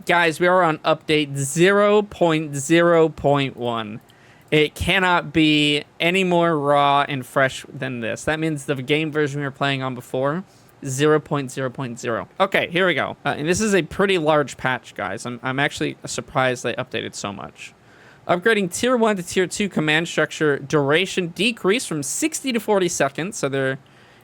Guys, we are on update 0.0.1. It cannot be any more raw and fresh than this. That means the game version we were playing on before, 0.0.0. Okay, here we go. And this is a pretty large patch, guys. I'm actually surprised they updated so much. Upgrading Tier 1 to Tier 2 command structure duration decrease from 60 to 40 seconds. So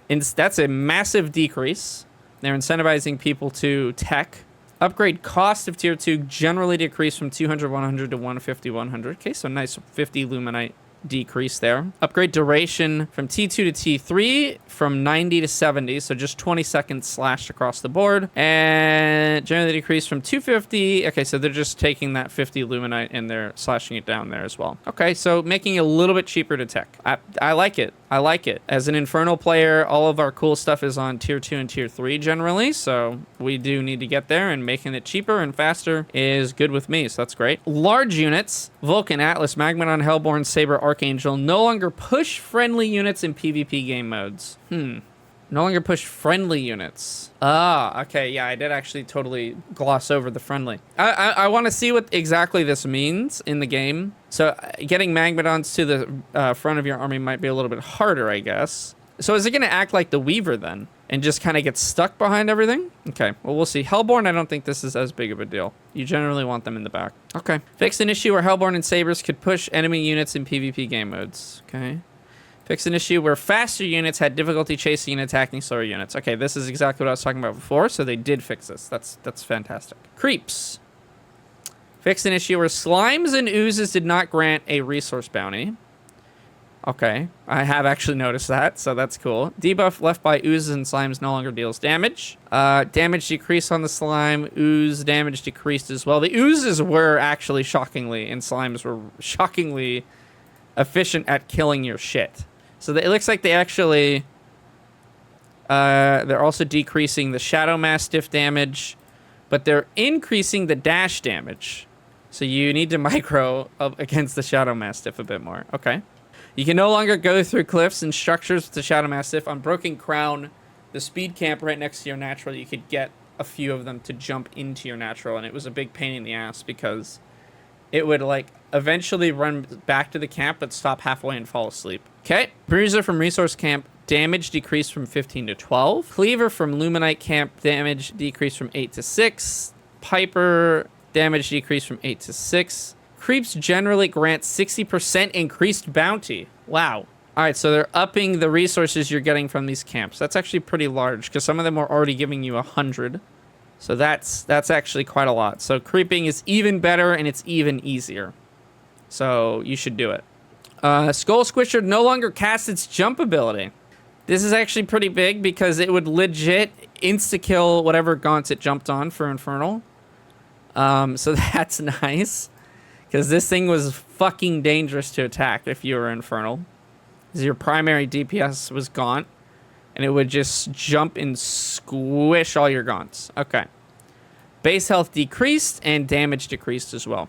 that's a massive decrease. They're incentivizing people to tech. Upgrade cost of Tier 2 generally decreased from 200, 100 to 150, 100. Okay, so nice 50 Luminite decrease there. Upgrade duration from T2 to T3 from 90 to 70, so just 20 seconds slashed across the board. And generally decreased from 250. Okay, so they're just taking that 50 Luminite and they're slashing it down there as well. Okay, so making it a little bit cheaper to tech. I like it. I like it. As an Infernal player, all of our cool stuff is on Tier 2 and Tier 3 generally, so we do need to get there, and making it cheaper and faster is good with me, so that's great. Large units, Vulcan, Atlas, Magmadon, Hellborn, Saber, Archangel, no longer push friendly units in PvP game modes. No longer push friendly units. Ah, okay, yeah, I did actually totally gloss over the friendly. I want to see what exactly this means in the game. So getting Magmadons to the front of your army might be a little bit harder, I guess. So is it going to act like the Weaver then? And just kind of get stuck behind everything? Okay, well, we'll see. Hellborn, I don't think this is as big of a deal. You generally want them in the back. Okay. Fix an issue where Hellborn and Sabers could push enemy units in PvP game modes. Okay. Fix an issue where faster units had difficulty chasing and attacking slower units. Okay, this is exactly what I was talking about before, so they did fix this. That's fantastic. Creeps. Fix an issue where slimes and oozes did not grant a resource bounty. Okay, I have actually noticed that, so that's cool. Debuff left by oozes and slimes no longer deals damage. Damage decreased on the slime. Ooze damage decreased as well. The oozes were actually shockingly, and slimes were shockingly efficient at killing your shit. So it looks like they actually... they're also decreasing the Shadow Mastiff damage, but they're increasing the dash damage. So you need to micro up against the Shadow Mastiff a bit more. Okay. You can no longer go through cliffs and structures with the Shadow Mastiff. On Broken Crown, the speed camp right next to your natural, you could get a few of them to jump into your natural, and it was a big pain in the ass because it would, like, eventually run back to the camp but stop halfway and fall asleep. Okay. Bruiser from Resource Camp, damage decreased from 15 to 12. Cleaver from Luminite Camp, damage decreased from 8 to 6. Piper, damage decreased from 8 to 6. Creeps generally grant 60% increased bounty. Wow. All right, so they're upping the resources you're getting from these camps. That's actually pretty large because some of them are already giving you 100. So that's actually quite a lot. So creeping is even better and it's even easier. So you should do it. Skull Squisher no longer casts its jump ability. This is actually pretty big because it would legit insta-kill whatever gaunts it jumped on for Infernal. So that's nice. Because this thing was fucking dangerous to attack if you were Infernal. Because your primary DPS was Gaunt. And it would just jump and squish all your Gaunts. Okay. Base health decreased and damage decreased as well.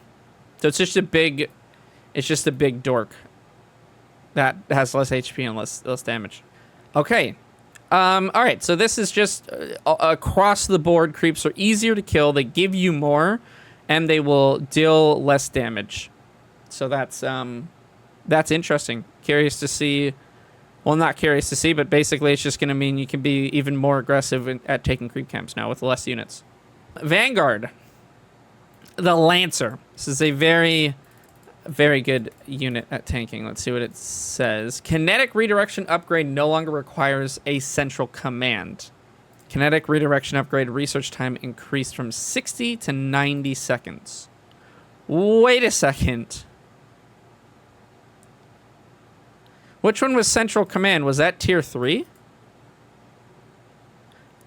So it's just a big dork. That has less HP and less damage. Okay. Alright, so this is just across the board. Creeps are easier to kill. They give you more. And they will deal less damage. So that's interesting. Curious to see. Well, not curious to see, but basically it's just going to mean you can be even more aggressive at taking creep camps now with less units. Vanguard. The Lancer. This is a very, very good unit at tanking. Let's see what it says. Kinetic redirection upgrade no longer requires a central command. Kinetic redirection upgrade research time increased from 60 to 90 seconds. Wait a second. Which one was central command? Was that tier 3?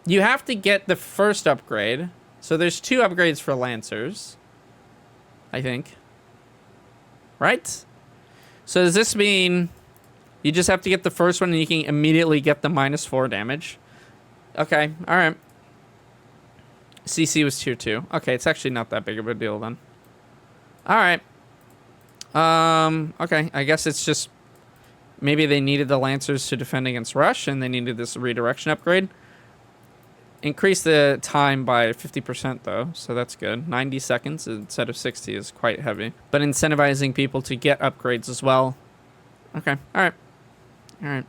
You have to get the first upgrade. So there's 2 upgrades for Lancers. I think. Right? So does this mean you just have to get the first one and you can immediately get the -4 damage? Okay, alright. CC was tier 2. Okay, it's actually not that big of a deal then. Alright. Okay, I guess it's just... Maybe they needed the Lancers to defend against Rush, and they needed this redirection upgrade. Increase the time by 50% though, so that's good. 90 seconds instead of 60 is quite heavy. But incentivizing people to get upgrades as well. Okay, alright. Alright.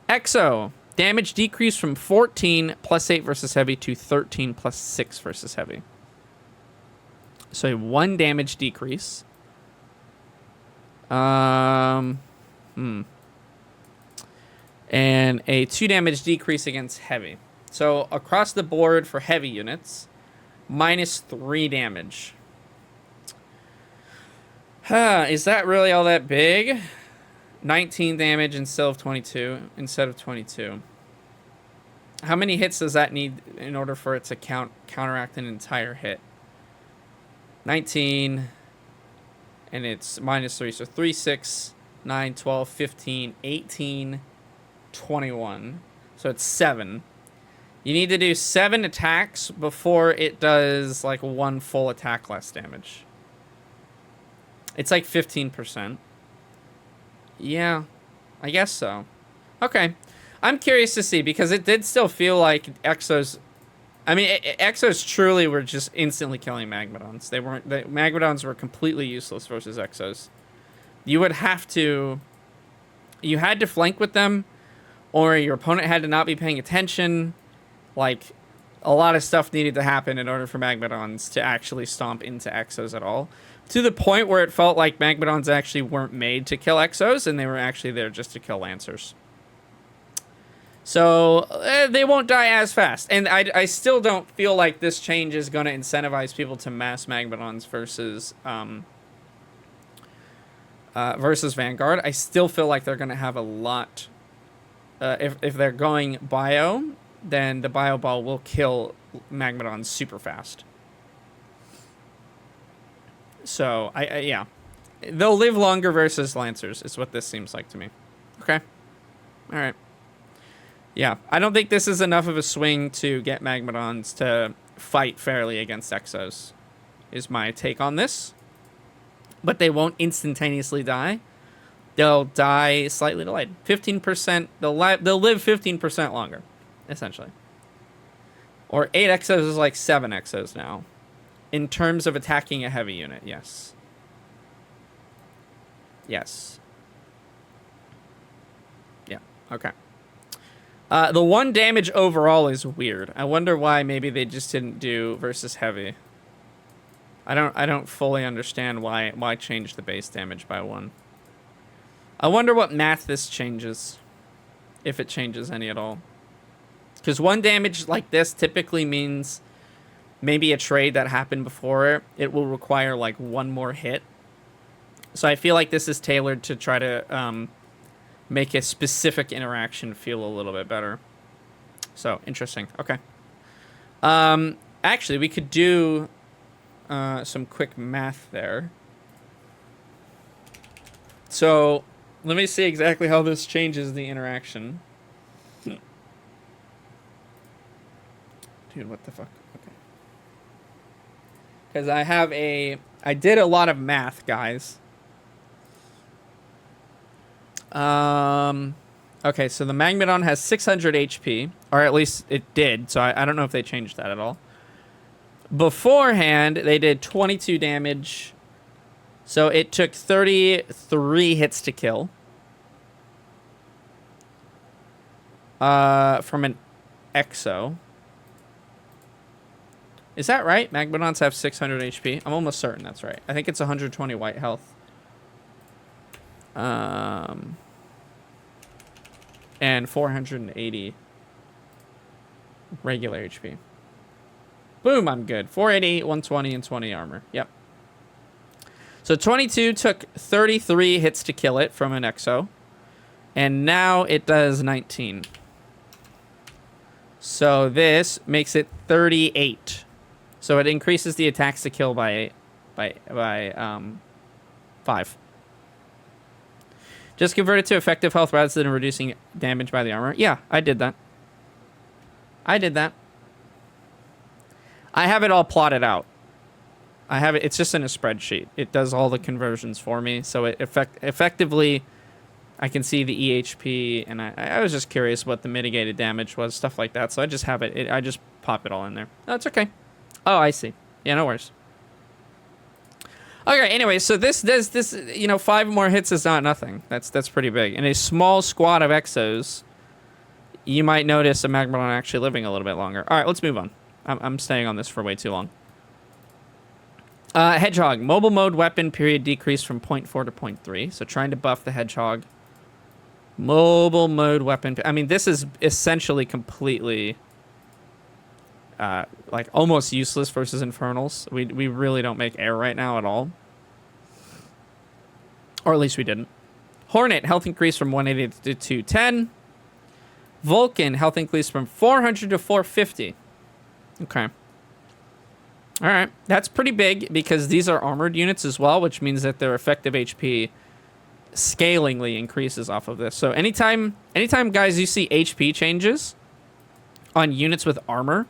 Exo. Damage decrease from 14 plus 8 versus heavy to 13 plus 6 versus heavy. So 1 damage decrease. And a 2 damage decrease against heavy. So across the board for heavy units, minus 3 damage. Is that really all that big? 19 damage instead of 22. How many hits does that need in order for it to counteract an entire hit? 19, and it's minus 3. So 3, 6, 9, 12, 15, 18, 21. So it's 7. You need to do 7 attacks before it does like 1 full attack less damage. It's like 15%. Yeah, I guess so. Okay. I'm curious to see, because it did still feel like Exos... I mean, Exos truly were just instantly killing Magmadons. The Magmadons were completely useless versus Exos. You would have to... You had to flank with them, or your opponent had to not be paying attention. Like, a lot of stuff needed to happen in order for Magmadons to actually stomp into Exos at all. To the point where it felt like Magmadons actually weren't made to kill Exos, and they were actually there just to kill Lancers. So, they won't die as fast. And I still don't feel like this change is going to incentivize people to mass Magmadons versus Vanguard. I still feel like they're going to have a lot... if they're going bio, then the bio ball will kill Magmadons super fast. So, yeah. They'll live longer versus Lancers, is what this seems like to me. Okay. Alright. Yeah, I don't think this is enough of a swing to get Magmadons to fight fairly against Exos, is my take on this. But they won't instantaneously die. They'll die slightly delayed. 15%, they'll live 15% longer, essentially. Or 8 Exos is like 7 Exos now. In terms of attacking a heavy unit, yes. Yes. Yeah, okay. The 1 damage overall is weird. I wonder why maybe they just didn't do versus heavy. I don't fully understand why change the base damage by 1. I wonder what math this changes. If it changes any at all. Because 1 damage like this typically means maybe a trade that happened before it will require like 1 more hit. So I feel like this is tailored to try to make a specific interaction feel a little bit better. So, interesting. Okay. Actually, we could do some quick math there. So, let me see exactly how this changes the interaction. Dude, what the fuck? Okay. Because I did a lot of math, guys. Okay, so the Magmadon has 600 HP, or at least it did, so I don't know if they changed that at all. Beforehand, they did 22 damage, so it took 33 hits to kill. From an Exo. Is that right? Magmadons have 600 HP? I'm almost certain that's right. I think it's 120 white health. And 480 regular HP. Boom, I'm good. 480, 120, and 20 armor. Yep. So 22 took 33 hits to kill it from an Exo. And now it does 19. So this makes it 38. So it increases the attacks to kill by 5. Just convert it to effective health rather than reducing damage by the armor. Yeah, I did that. I have it all plotted out. I have it. It's just in a spreadsheet. It does all the conversions for me. So it effectively I can see the EHP, and I was just curious what the mitigated damage was, stuff like that. So I just have it. I just pop it all in there. That's okay. Oh, I see. Yeah, no worries. Okay, anyway, so this, 5 more hits is not nothing. That's pretty big. In a small squad of Exos, you might notice a Magmadon actually living a little bit longer. All right, let's move on. I'm staying on this for way too long. Hedgehog. Mobile mode weapon period decreased from 0.4 to 0.3. So trying to buff the Hedgehog. Mobile mode weapon. I mean, this is essentially completely, like, almost useless versus Infernals. We really don't make air right now at all. Or at least we didn't. Hornet. Health increase from 180 to 210. Vulcan. Health increase from 400 to 450. Okay. All right. That's pretty big because these are armored units as well, which means that their effective HP scalingly increases off of this. So anytime guys, you see HP changes on units with armor,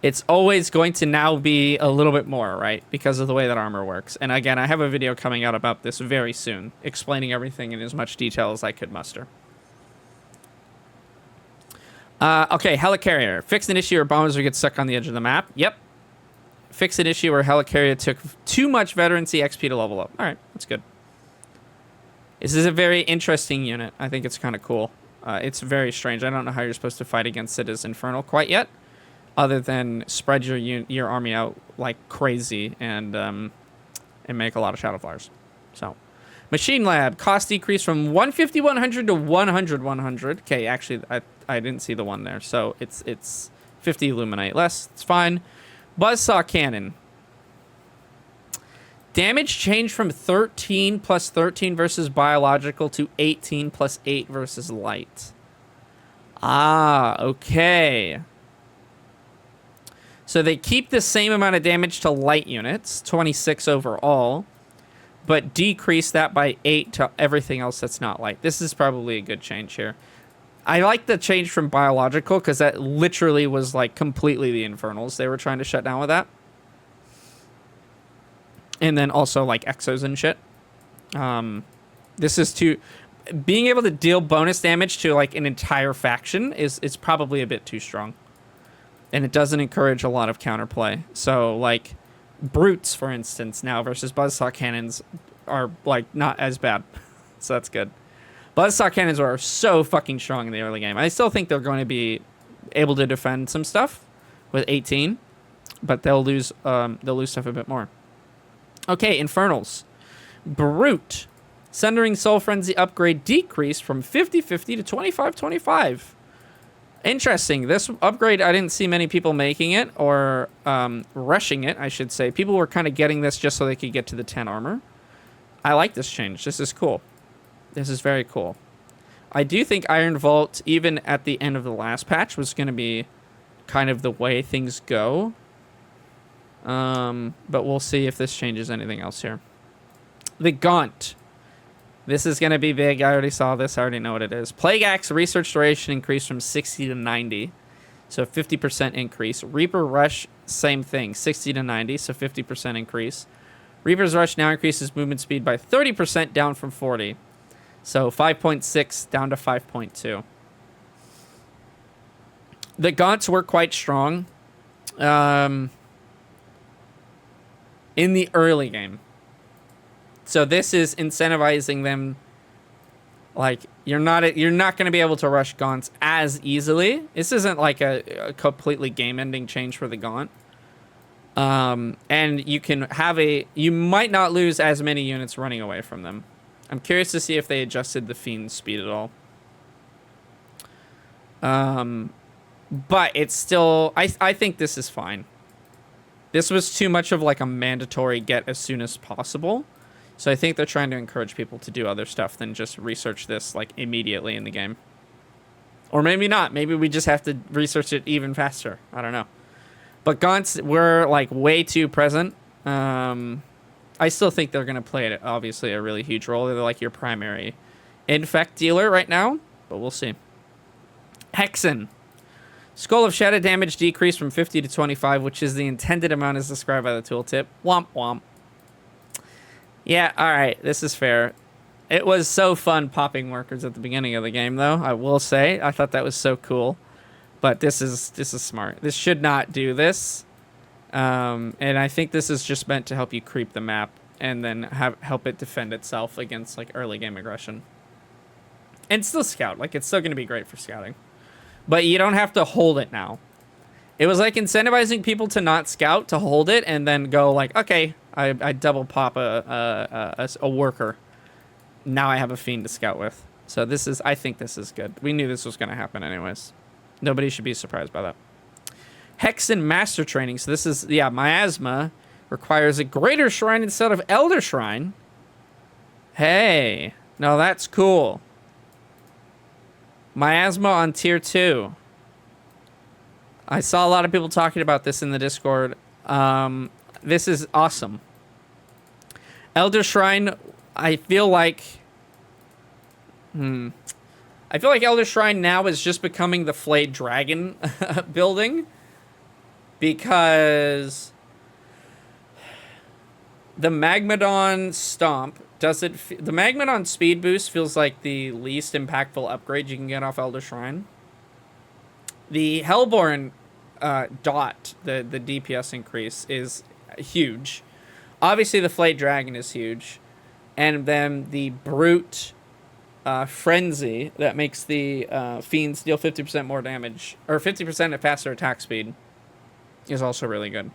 it's always going to now be a little bit more, right? Because of the way that armor works. And again, I have a video coming out about this very soon, explaining everything in as much detail as I could muster. Okay, Helicarrier. Fixed an issue where bombers would get stuck on the edge of the map. Yep. Fixed an issue where Helicarrier took too much veterancy XP to level up. All right, that's good. This is a very interesting unit. I think it's kind of cool. It's very strange. I don't know how you're supposed to fight against it as Infernal quite yet, other than spread your army out like crazy and make a lot of Shadow Flyers. So, Machine Lab. Cost decrease from 150, 100 to 100, 100. Okay, actually, I didn't see the one there. So, it's 50 Illuminate less. It's fine. Buzzsaw Cannon. Damage changed from 13 plus 13 versus biological to 18 plus 8 versus light. Ah, okay. So they keep the same amount of damage to light units, 26 overall, but decrease that by 8 to everything else that's not light. This is probably a good change here. I like the change from biological because that literally was like completely the Infernals they were trying to shut down with that. And then also like Exos and shit. This is being able to deal bonus damage to like an entire faction is probably a bit too strong. And it doesn't encourage a lot of counterplay. So like Brutes, for instance, now versus Buzzsaw Cannons are like not as bad. So that's good. Buzzsaw Cannons are so fucking strong in the early game. I still think they're going to be able to defend some stuff with 18, but they'll lose stuff a bit more. Okay, Infernals. Brute. Sundering Soul Frenzy upgrade decreased from 50-50 to 25-25. Interesting. This upgrade, I didn't see many people making it or rushing it, I should say. People were kind of getting this just so they could get to the 10 armor. I like this change. This is cool. This is very cool. I do think Iron Vault, even at the end of the last patch, was going to be kind of the way things go. But we'll see if this changes anything else here. The Gaunt. This is going to be big. I already saw this. I already know what it is. Plague Axe research duration increased from 60 to 90. So 50% increase. Reaper Rush, same thing. 60 to 90, so 50% increase. Reaper's Rush now increases movement speed by 30% down from 40. So 5.6 down to 5.2. The Gaunts were quite strong in the early game. So this is incentivizing them. Like, you're not going to be able to rush Gaunts as easily. This isn't like a completely game-ending change for the Gaunt. And you might not lose as many units running away from them. I'm curious to see if they adjusted the Fiend's speed at all. But it's still, I think this is fine. This was too much of like a mandatory get as soon as possible. So I think they're trying to encourage people to do other stuff than just research this like immediately in the game. Or maybe not. Maybe we just have to research it even faster. I don't know. But Gaunts were like way too present. I still think they're going to play it, obviously, a really huge role. They're like your primary infect dealer right now, but we'll see. Hexen. Skull of Shadow damage decreased from 50 to 25, which is the intended amount as described by the tooltip. Womp womp. Yeah, all right, this is fair. It was so fun popping workers at the beginning of the game, though. I will say, I thought that was so cool. But this is smart. This should not do this, and I think this is just meant to help you creep the map and then help it defend itself against like early game aggression. And still scout, like it's still going to be great for scouting, but you don't have to hold it now. It was like incentivizing people to not scout, to hold it, and then go like, okay, I double pop a worker. Now I have a fiend to scout with. So I think this is good. We knew this was going to happen anyways. Nobody should be surprised by that. Hex and Master Training. So this is, yeah, Miasma requires a Greater Shrine instead of Elder Shrine. Hey, no, that's cool. Miasma on tier 2. I saw a lot of people talking about this in the Discord. This is awesome. Elder Shrine, I feel like... I feel like Elder Shrine now is just becoming the Flayed Dragon building. Because... the Magmadon Stomp doesn't... the Magmadon Speed Boost feels like the least impactful upgrade you can get off Elder Shrine. The Hellborn Dot, the DPS increase, is huge. Obviously, the Flayed Dragon is huge. And then the Brute Frenzy that makes the Fiends deal 50% more damage, or 50% at faster attack speed, is also really good.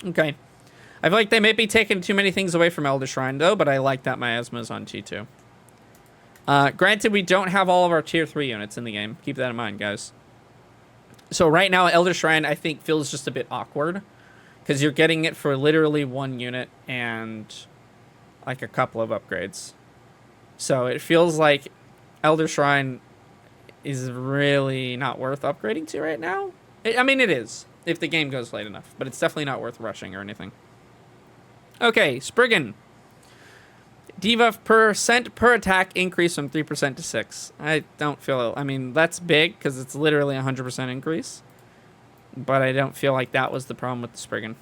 Okay. I feel like they may be taking too many things away from Elder Shrine, though, but I like that Miasma's on T2. Granted, we don't have all of our tier 3 units in the game. Keep that in mind, guys. So right now, Elder Shrine, I think, feels just a bit awkward. Because you're getting it for literally 1 unit and like a couple of upgrades. So it feels like Elder Shrine is really not worth upgrading to right now. I mean, it is, if the game goes late enough. But it's definitely not worth rushing or anything. Okay, Spriggan. Debuff % per attack increase from 3% to 6. I don't feel... I mean, that's big because it's literally a 100% increase. But I don't feel like that was the problem with the Spriggan.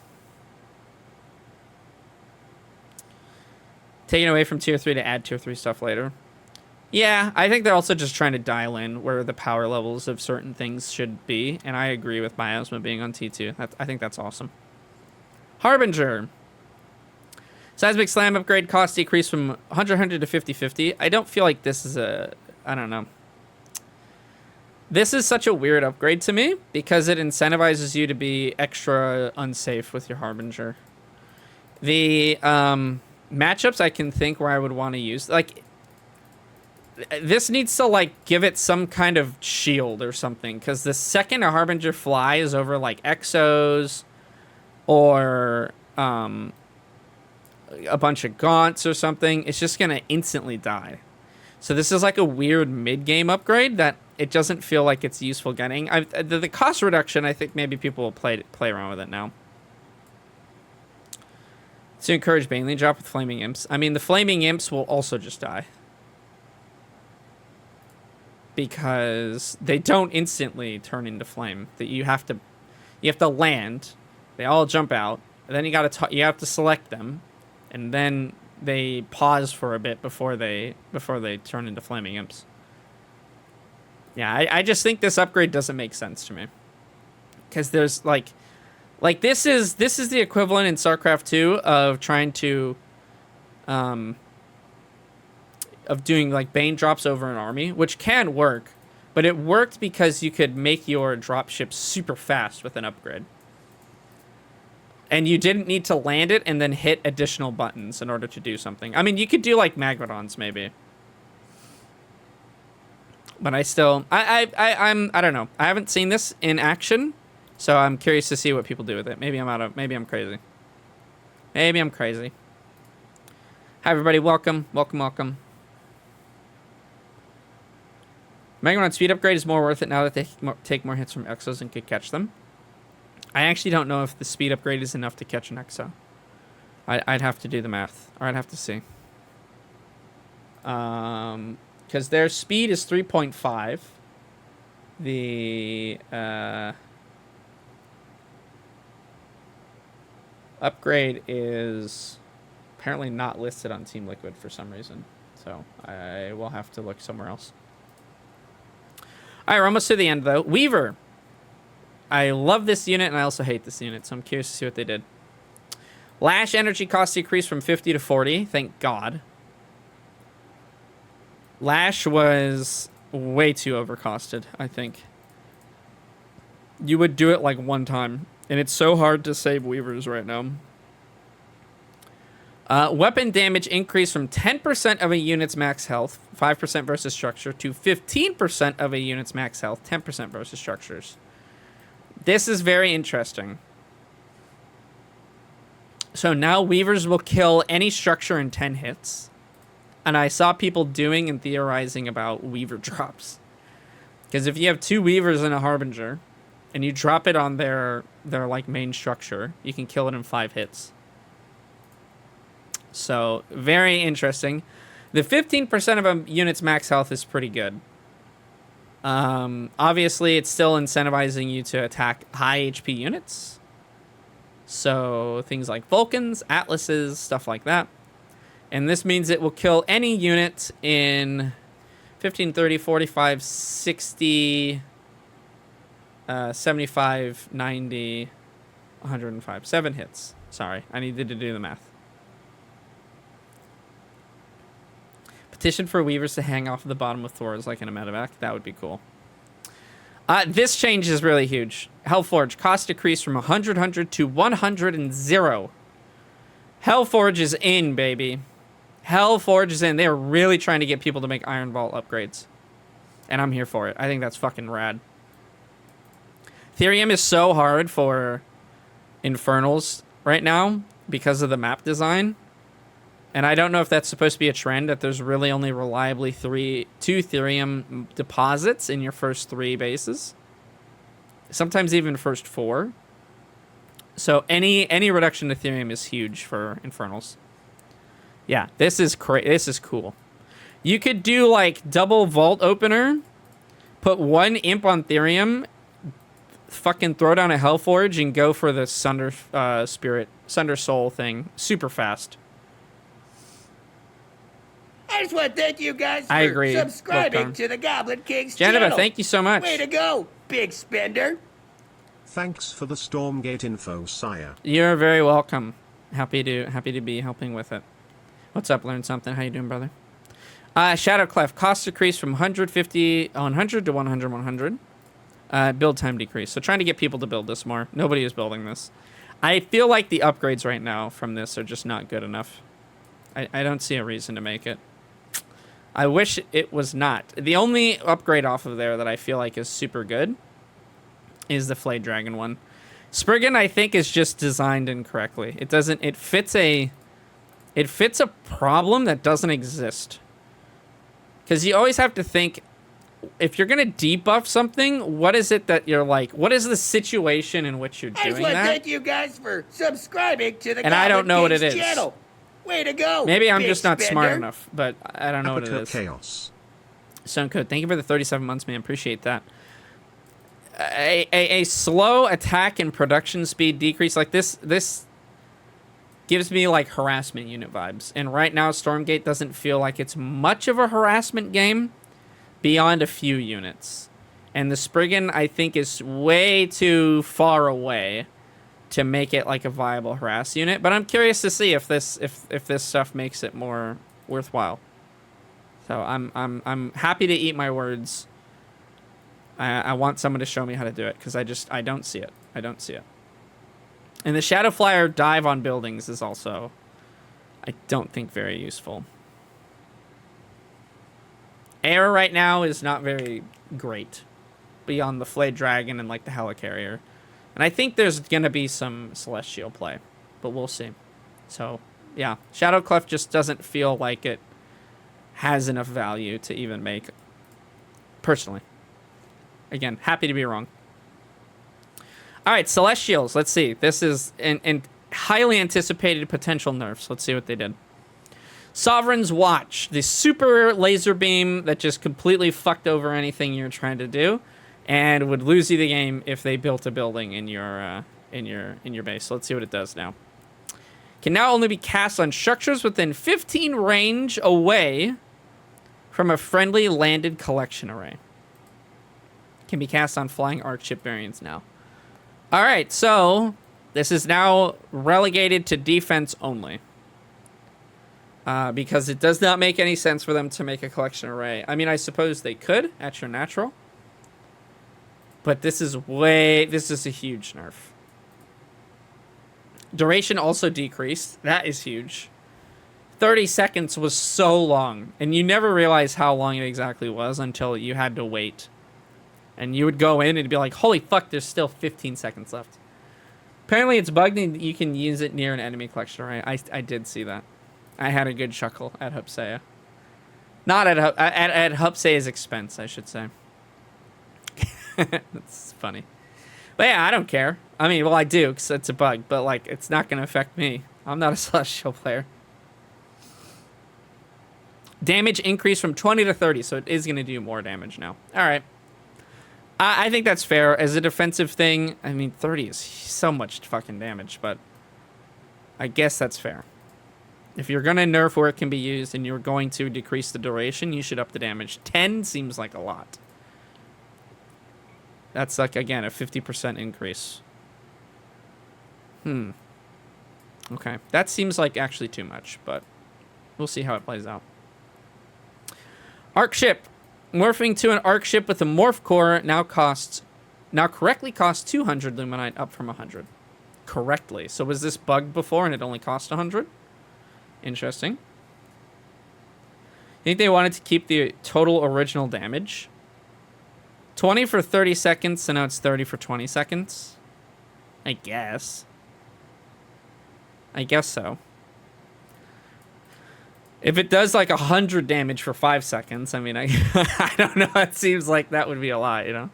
Taking away from tier 3 to add tier 3 stuff later. Yeah, I think they're also just trying to dial in where the power levels of certain things should be. And I agree with Miasma being on T2. I think that's awesome. Harbinger. Seismic Slam upgrade cost decrease from 100 to 50-50. I don't feel like this is a... I don't know. This is such a weird upgrade to me because it incentivizes you to be extra unsafe with your Harbinger. The matchups I can think where I would want to use... like, this needs to, like, give it some kind of shield or something. Because the second a Harbinger flies over, like, Exos or... a bunch of gaunts or something, it's just gonna instantly die. So this is like a weird mid-game upgrade that it doesn't feel like it's useful getting. The cost reduction, I think maybe people will play around with it now. To encourage Baneley drop with Flaming Imps. I mean, the Flaming Imps will also just die. Because they don't instantly turn into flame. That you have to land. They all jump out. And then you have to select them. And then they pause for a bit before they turn into Flaming Imps. Yeah, I just think this upgrade doesn't make sense to me. Because there's like this is the equivalent in StarCraft 2 of trying to of doing like Bane drops over an army, which can work, but it worked because you could make your dropship super fast with an upgrade. And you didn't need to land it and then hit additional buttons in order to do something. I mean, you could do like Magmadons maybe. But I still... I don't know. I haven't seen this in action, so I'm curious to see what people do with it. Maybe I'm crazy. Maybe I'm crazy. Hi, everybody. Welcome. Welcome. Magmadon speed upgrade is more worth it now that they take more hits from Exos and could catch them. I actually don't know if the speed upgrade is enough to catch an Exo. I'd have to do the math. Or I'd have to see. Because their speed is 3.5. The upgrade is apparently not listed on Team Liquid for some reason. So I will have to look somewhere else. All right, we're almost to the end, though. Weaver. I love this unit, and I also hate this unit, so I'm curious to see what they did. Lash energy cost decreased from 50 to 40. Thank God. Lash was way too overcosted, I think. You would do it like one time, and it's so hard to save Weavers right now. Weapon damage increased from 10% of a unit's max health, 5% versus structure, to 15% of a unit's max health, 10% versus structures. This is very interesting. So now Weavers will kill any structure in 10 hits. And I saw people doing and theorizing about Weaver drops. Because if you have 2 Weavers and a Harbinger, and you drop it on their like main structure, you can kill it in 5 hits. So, very interesting. The 15% of a unit's max health is pretty good. Obviously, it's still incentivizing you to attack high HP units. So, things like Vulcans, Atlases, stuff like that. And this means it will kill any unit in 15, 30, 45, 60, 75, 90, 105. 7 hits. Sorry, I needed to do the math. Petition for Weavers to hang off the bottom of Thors like in a medevac. That would be cool. This change is really huge. Hellforge, cost decreased from 100 to 100. Hellforge is in, baby. Hellforge is in. They're really trying to get people to make Iron Vault upgrades. And I'm here for it. I think that's fucking rad. Therium is so hard for Infernals right now because of the map design. And I don't know if that's supposed to be a trend, that there's really only reliably 2 Therium deposits in your first 3 bases. Sometimes even first 4. So any reduction to Therium is huge for Infernals. Yeah, this is cool. You could do like double Vault Opener, put 1 Imp on Therium, fucking throw down a Hellforge, and go for the Sunder Soul thing super fast. I just want to thank you guys for subscribing to the Goblin King's channel. Jennifer, thank you so much. Way to go, big spender. Thanks for the Stormgate info, sire. You're very welcome. Happy to be helping with it. What's up, Learn Something? How you doing, brother? Shadowclef, cost decrease from 100 to 100. Build time decrease. So trying to get people to build this more. Nobody is building this. I feel like the upgrades right now from this are just not good enough. I don't see a reason to make it. I wish it was not. The only upgrade off of there that I feel like is super good is the Flayed Dragon one. Spriggan, I think, is just designed incorrectly. It fits a problem that doesn't exist. Because you always have to think, if you're going to debuff something, what is it that you're like? What is the situation in which you're doing that? I just want to thank you guys for subscribing to the and I don't know what it is. Channel. Way to go! Maybe I'm just not smart enough, but I don't know what it is. Chaos. Stone thank you for the 37 months, man. Appreciate that. A slow attack and production speed decrease like this gives me like harassment unit vibes. And right now, Stormgate doesn't feel like it's much of a harassment game beyond a few units. And the Spriggan, I think, is way too far away to make it like a viable harass unit, but I'm curious to see if this stuff makes it more worthwhile. So I'm happy to eat my words. I want someone to show me how to do it because I don't see it. I don't see it. And the Shadow Flyer dive on buildings is also, I don't think, very useful. Air right now is not very great beyond the Flayed Dragon and like the Helicarrier. And I think there's going to be some Celestial play, but we'll see. So, yeah. Shadowclef just doesn't feel like it has enough value to even make, personally. Again, happy to be wrong. All right, Celestials. Let's see. This is in highly anticipated potential nerfs. Let's see what they did. Sovereign's Watch. The super laser beam that just completely fucked over anything you're trying to do. And would lose you the game if they built a building in your base. So let's see what it does now. Can now only be cast on structures within 15 range away from a friendly landed collection array. Can be cast on flying arc ship variants now. All right, so this is now relegated to defense only. Because it does not make any sense for them to make a collection array. I mean, I suppose they could at your natural. But this is a huge nerf. Duration also decreased. That is huge. 30 seconds was so long. And you never realized how long it exactly was until you had to wait. And you would go in and it'd be like, holy fuck, there's still 15 seconds left. Apparently it's bugged and you can use it near an enemy collection array. I did see that. I had a good chuckle at Hupsea. Not at Hupsea's expense, I should say. That's funny. But yeah, I don't care. I mean, well, I do, because it's a bug. But, like, it's not going to affect me. I'm not a Celestial player. Damage increased from 20 to 30, so it is going to do more damage now. All right. I think that's fair. As a defensive thing, I mean, 30 is so much fucking damage, but I guess that's fair. If you're going to nerf where it can be used and you're going to decrease the duration, you should up the damage. 10 seems like a lot. That's like, again, a 50% increase. Okay. That seems like actually too much, but we'll see how it plays out. Arc ship. Morphing to an arc ship with a morph core now correctly costs 200 luminite, up from 100. Correctly. So was this bugged before and it only cost 100? Interesting. I think they wanted to keep the total original damage. 20 for 30 seconds, so now it's 30 for 20 seconds. I guess. I guess so. If it does like 100 damage for 5 seconds, I mean, I don't know. It seems like that would be a lot, you know?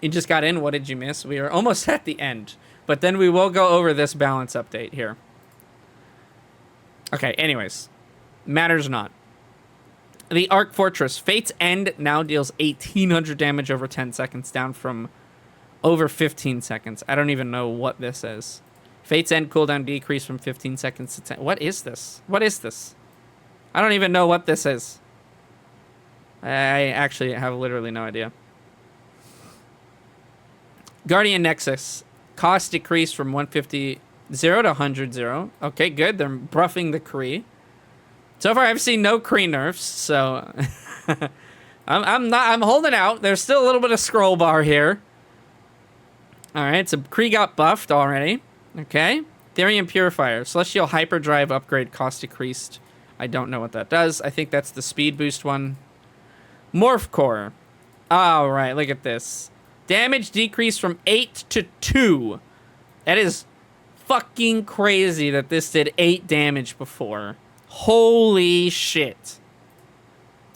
You just got in. What did you miss? We are almost at the end. But then we will go over this balance update here. Okay, anyways. Matters not. The Arc Fortress. Fate's End now deals 1,800 damage over 10 seconds, down from over 15 seconds. I don't even know what this is. Fate's End cooldown decreased from 15 seconds to 10. What is this? What is this? I don't even know what this is. I actually have literally no idea. Guardian Nexus. Cost decreased from 150 0 to 100 0. Okay, good. They're buffing the Kree. So far, I've seen no Kree nerfs, so I'm holding out. There's still a little bit of scroll bar here. All right, so Kree got buffed already. Okay. Therium Purifier. Celestial Hyperdrive upgrade cost decreased. I don't know what that does. I think that's the speed boost one. Morph Core. All right, look at this. Damage decreased from 8 to 2. That is fucking crazy that this did 8 damage before. Holy shit.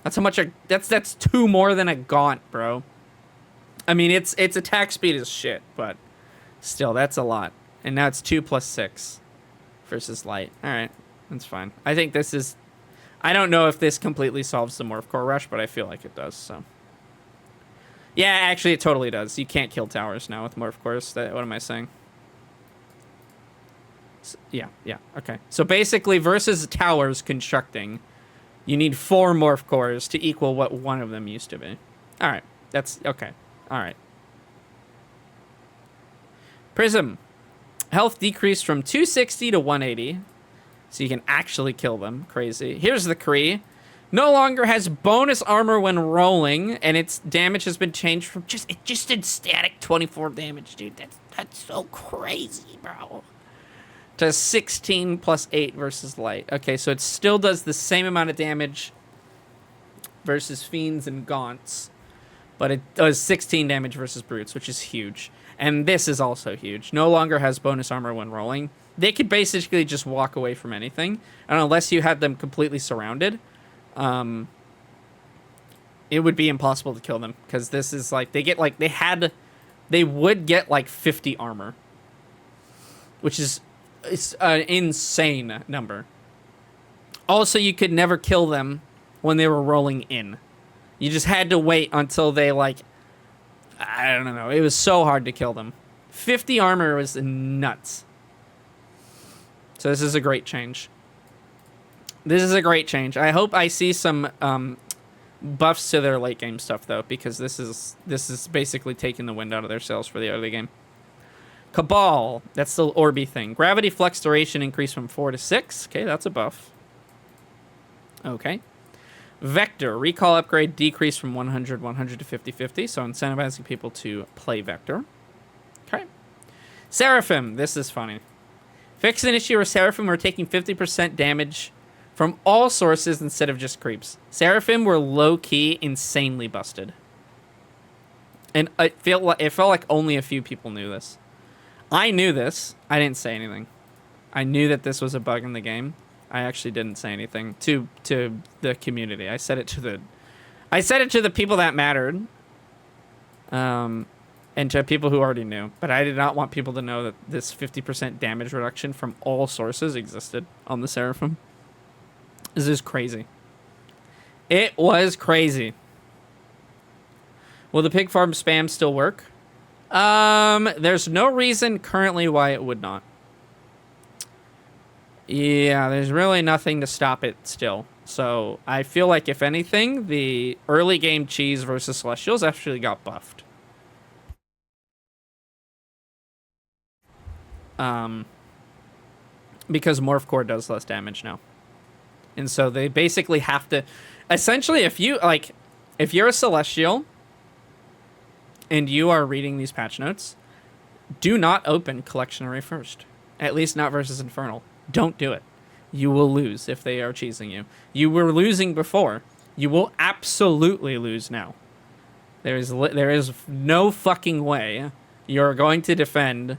That's how much that's 2 more than a Gaunt, bro. I mean, its attack speed is shit, but still, that's a lot. And now it's 2 plus 6 versus light. All right, that's fine. I think this is... I don't know if this completely solves the Morph Core rush, but I feel like it does, so... Yeah, actually, it totally does. You can't kill towers now with Morph Cores. What am I saying? Yeah, okay. So basically, versus towers constructing, you need 4 Morph Cores to equal what one of them used to be. All right, that's... Okay, all right. Prism. Health decreased from 260 to 180. So you can actually kill them. Crazy. Here's the Kree. No longer has bonus armor when rolling, and its damage has been changed from it just did static 24 damage, dude. That's so crazy, bro. To 16 plus 8 versus light. Okay, so it still does the same amount of damage versus fiends and gaunts, but it does 16 damage versus brutes, which is huge. And this is also huge. No longer has bonus armor when rolling. They could basically just walk away from anything. And unless you had them completely surrounded, it would be impossible to kill them. Because this is like, they would get like 50 armor. Which is an insane number. Also, you could never kill them when they were rolling in. You just had to wait until they like... I don't know. It was so hard to kill them. 50 armor was nuts. So this is a great change. This is a great change. I hope I see some buffs to their late game stuff though, because this is basically taking the wind out of their sails for the early game. Cabal, that's the Orby thing. Gravity flux duration increased from 4 to 6. Okay, that's a buff. Okay. Vector, recall upgrade decreased from 100 to 50-50, so incentivizing people to play Vector. Okay. Seraphim, this is funny. Fix an issue where Seraphim were taking 50% damage from all sources instead of just creeps. Seraphim were low-key insanely busted. And it felt like only a few people knew this. I knew this. I didn't say anything. I knew that this was a bug in the game. I actually didn't say anything to the community. I said it to the people that mattered. And to people who already knew. But I did not want people to know that this 50% damage reduction from all sources existed on the Seraphim. This is crazy. It was crazy. Will the pig farm spam still work? There's no reason currently why it would not. Yeah, there's really nothing to stop it still. So I feel like if anything, the early game cheese versus Celestials actually got buffed. Because Morph Core does less damage now. And so they basically have to... Essentially, if you're a Celestial and you are reading these patch notes, do not open Collection Array first. At least not versus Infernal. Don't do it. You will lose if they are cheesing you. You were losing before. You will absolutely lose now. There is no fucking way you're going to defend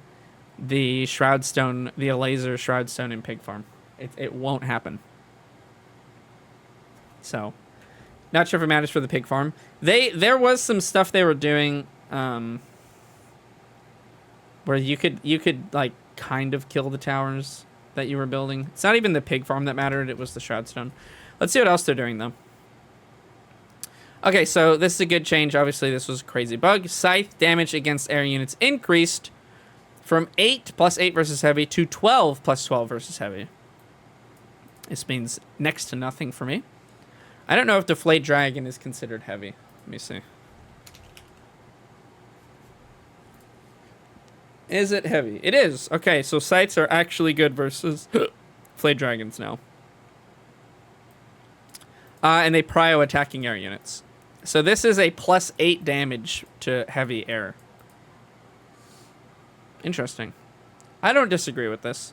the Shroudstone, the Laser Shroudstone in Pig Farm. It won't happen. So, not sure if it matters for the Pig Farm. There was some stuff they were doing where you could like kind of kill the towers that you were building. It's not even the Pig Farm that mattered, it was the Shroudstone. Let's see what else they're doing though. Okay, so this is a good change. Obviously, this was a crazy bug. Scythe damage against air units increased from 8 plus 8 versus heavy to 12 plus 12 versus heavy. This means next to nothing for me. I don't know if Deflate Dragon is considered heavy. Let me see. Is it heavy? It is. Okay, so Scythes are actually good versus Deflate Dragons now. And they prio attacking air units. So this is a plus 8 damage to heavy air. Interesting. I don't disagree with this.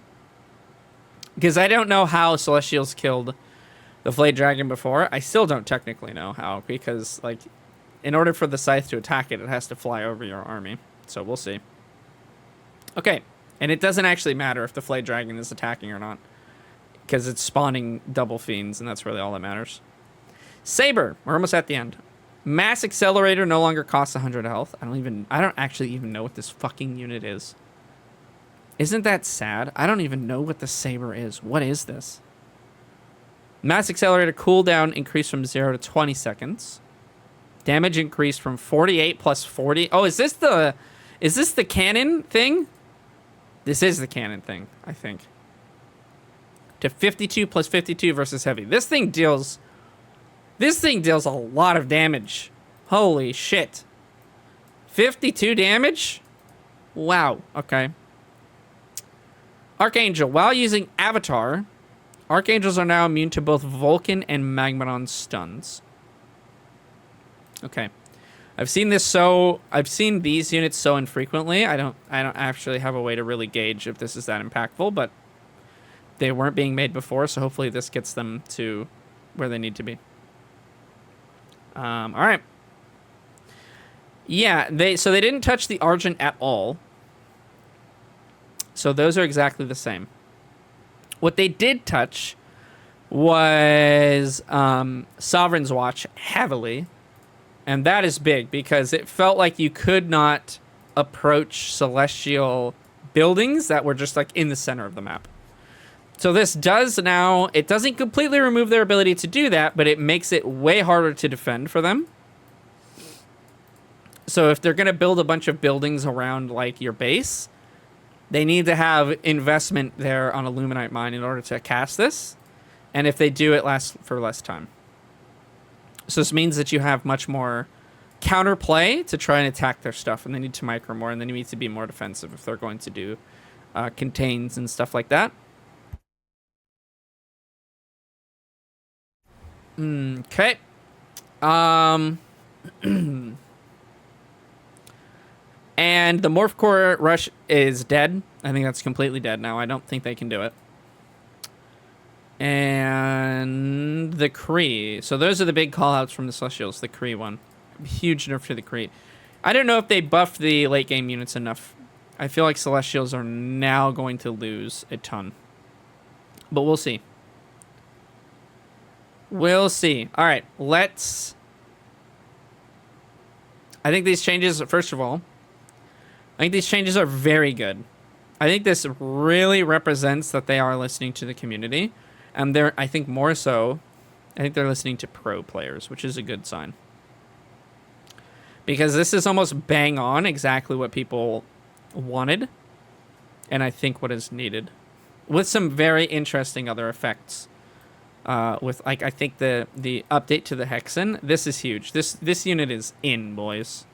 Because I don't know how Celestials killed the Flayed Dragon before. I still don't technically know how. Because, like, in order for the Scythe to attack it, it has to fly over your army. So we'll see. Okay. And it doesn't actually matter if the Flayed Dragon is attacking or not. Because it's spawning double fiends, and that's really all that matters. Saber. We're almost at the end. Mass Accelerator no longer costs 100 health. I don't actually even know what this fucking unit is. Isn't that sad? I don't even know what the Saber is. What is this? Mass Accelerator cooldown increased from 0 to 20 seconds. Damage increased from 48 plus 40. Oh, is this the cannon thing? This is the cannon thing, I think. To 52 plus 52 versus heavy. This thing deals a lot of damage. Holy shit. 52 damage? Wow. Okay. Archangel. While using Avatar, Archangels are now immune to both Vulcan and Magmadon stuns. Okay. I've seen these units so infrequently. I don't actually have a way to really gauge if this is that impactful, but they weren't being made before, so hopefully this gets them to where they need to be. All right. Yeah, they didn't touch the Argent at all. So those are exactly the same. What they did touch was Sovereign's Watch heavily. And that is big because it felt like you could not approach Celestial buildings that were just like in the center of the map. So this does now, it doesn't completely remove their ability to do that, but it makes it way harder to defend for them. So if they're going to build a bunch of buildings around like your base, They need to have investment there on Illuminite Mine in order to cast this. And if they do, it lasts for less time. So this means that you have much more counterplay to try and attack their stuff. And they need to micro more. And they need to be more defensive if they're going to do contains and stuff like that. Okay. And the Morph Core Rush is dead. I think that's completely dead now. I don't think they can do it. And the Kree. So those are the big callouts from the Celestials. The Kree one. Huge nerf to the Kree. I don't know if they buffed the late game units enough. I feel like Celestials are now going to lose a ton. But we'll see. We'll see. All right, let's... I think these changes, first of all, I think these changes are very good. I think this really represents that they are listening to the community. And they're, I think more so, I think they're listening to pro players, which is a good sign. Because this is almost bang on exactly what people wanted. And I think what is needed. With some very interesting other effects. With, like, I think the update to the Hexen, this is huge. This unit is in, boys.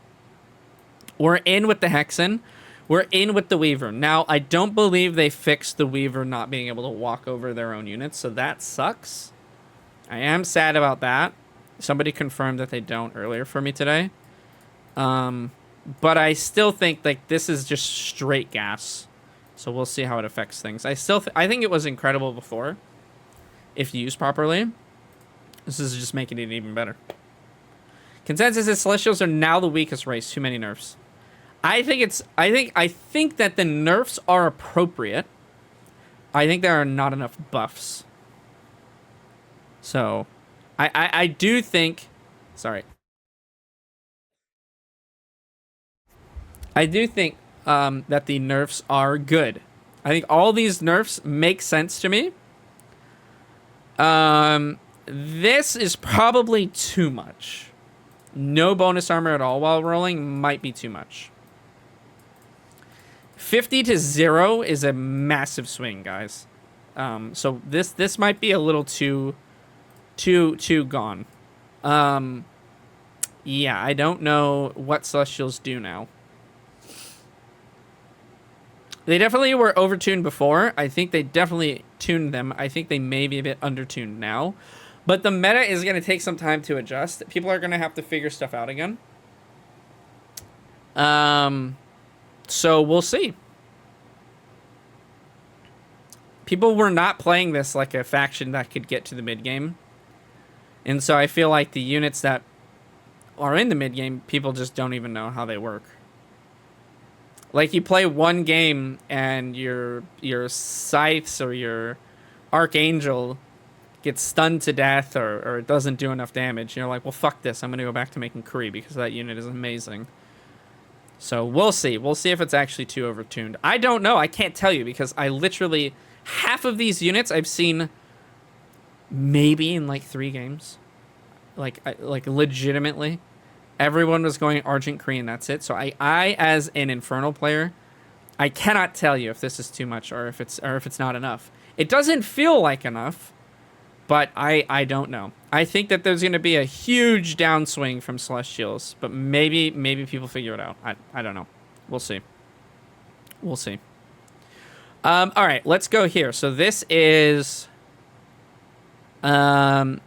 We're in with the Hexen. We're in with the Weaver. Now, I don't believe they fixed the Weaver not being able to walk over their own units, so that sucks. I am sad about that. Somebody confirmed that they don't earlier for me today. But I still think, like, this is just straight gas. So we'll see how it affects things. I think it was incredible before. If used properly. This is just making it even better. Consensus is Celestials are now the weakest race. Too many nerfs. I think that the nerfs are appropriate. I think there are not enough buffs. So, I do think... Sorry. I do think that the nerfs are good. I think all these nerfs make sense to me. This is probably too much. No bonus armor at all while rolling might be too much. 50 to 0 is a massive swing, guys. So this might be a little too gone. Yeah, I don't know what Celestials do now. They definitely were overtuned before. I think they definitely tuned them. I think they may be a bit undertuned now. But the meta is going to take some time to adjust. People are going to have to figure stuff out again. So we'll see. People were not playing this like a faction that could get to the mid game. And so I feel like the units that are in the mid game, people just don't even know how they work. Like, you play one game and your Scythes or your Archangel gets stunned to death or it doesn't do enough damage. You're like, well, fuck this. I'm going to go back to making Kree because that unit is amazing. So we'll see. We'll see if it's actually too overtuned. I don't know. I can't tell you because I literally... Half of these units I've seen maybe in like 3 games. Like legitimately. Everyone was going Argent Kree and that's it. So I as an Infernal player, I cannot tell you if this is too much or if it's not enough. It doesn't feel like enough, but I don't know. I think that there's going to be a huge downswing from Celestials, but maybe people figure it out. I don't know. We'll see. We'll see. All right, let's go here. So this is Monk's.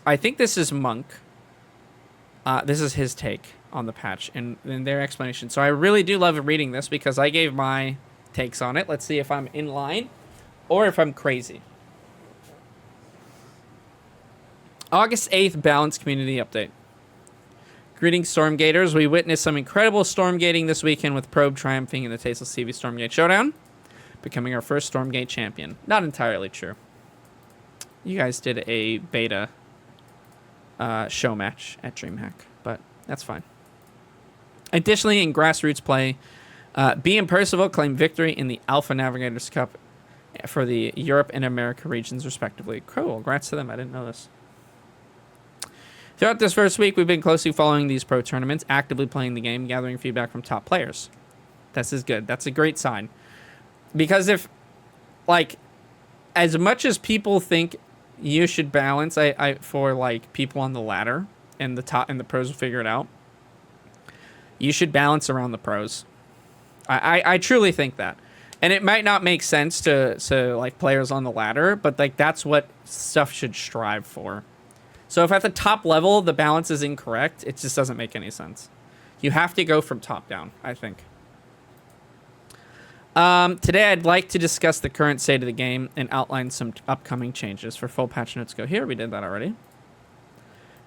I think this is Monk. This is his take on the patch and their explanation. So I really do love reading this because I gave my takes on it. Let's see if I'm in line or if I'm crazy. August 8th, Balanced Community Update. Greetings, Stormgaters. We witnessed some incredible Stormgating this weekend with Probe triumphing in the Tasteless TV Stormgate Showdown, becoming our first Stormgate champion. Not entirely true. You guys did a beta show match at DreamHack, but that's fine. Additionally, in grassroots play, B and Percival claimed victory in the Alpha Navigators Cup for the Europe and America regions, respectively. Cool. Congrats to them. I didn't know this. Throughout this first week, we've been closely following these pro tournaments, actively playing the game, gathering feedback from top players. This is good. That's a great sign. Because if, like, as much as people think you should balance, for, like, people on the ladder and the top and the pros will figure it out, you should balance around the pros. I truly think that. And it might not make sense to like players on the ladder, but like that's what stuff should strive for. So if at the top level the balance is incorrect, it just doesn't make any sense. You have to go from top down, I think. Today I'd like to discuss the current state of the game and outline some upcoming changes. For full patch notes, go here. We did that already.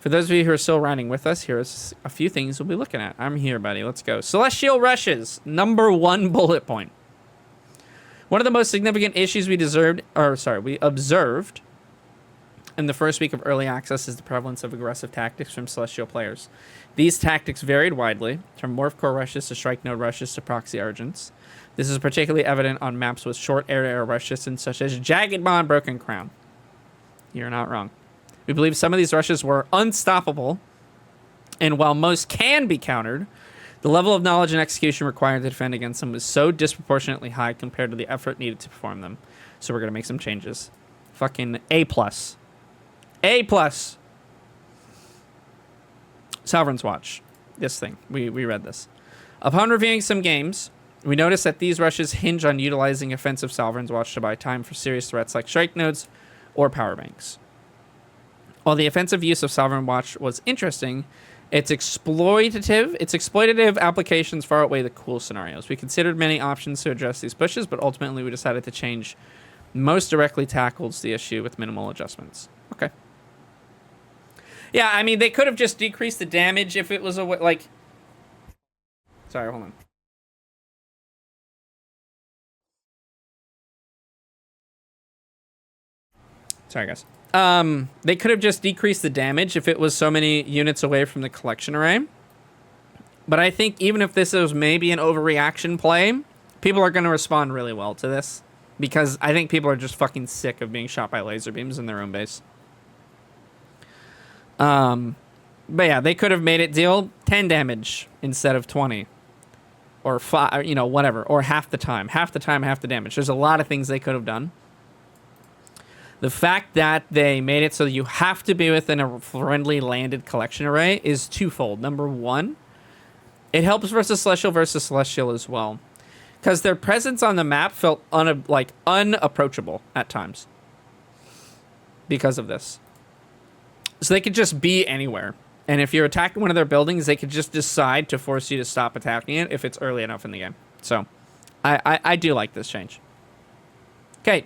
For those of you who are still riding with us, here's a few things we'll be looking at. I'm here, buddy. Let's go. Celestial Rushes, #1 bullet point. One of the most significant issues we observed in the first week of early access is the prevalence of aggressive tactics from Celestial players. These tactics varied widely, from Morph Core rushes to Strike Node rushes to Proxy Argents. This is particularly evident on maps with short air-to-air rush distance, such as Jagged Maw and Broken Crown. You're not wrong. We believe some of these rushes were unstoppable, and while most can be countered, the level of knowledge and execution required to defend against them was so disproportionately high compared to the effort needed to perform them. So we're going to make some changes. Fucking A+. A+. Sovereign's Watch. This thing. We read this. Upon reviewing some games, we noticed that these rushes hinge on utilizing offensive Sovereign's Watch to buy time for serious threats like strike nodes or power banks. While the offensive use of Sovereign Watch was interesting, its exploitative applications far outweigh the cool scenarios. We considered many options to address these pushes, but ultimately we decided to change most directly tackles the issue with minimal adjustments. Okay. Yeah, I mean, they could have just decreased the damage if it was a like... Sorry, hold on. Sorry, guys. They could have just decreased the damage if it was so many units away from the collection array. But I think even if this is maybe an overreaction play, people are going to respond really well to this. Because I think people are just fucking sick of being shot by laser beams in their own base. But yeah, they could have made it deal 10 damage instead of 20. Or 5, you know, whatever. Or half the time. Half the time, half the damage. There's a lot of things they could have done. The fact that they made it so you have to be within a friendly landed collection array is twofold. Number one, it helps versus Celestial as well. Because their presence on the map felt unapproachable at times. Because of this. So they could just be anywhere. And if you're attacking one of their buildings, they could just decide to force you to stop attacking it if it's early enough in the game. So, I do like this change. Okay.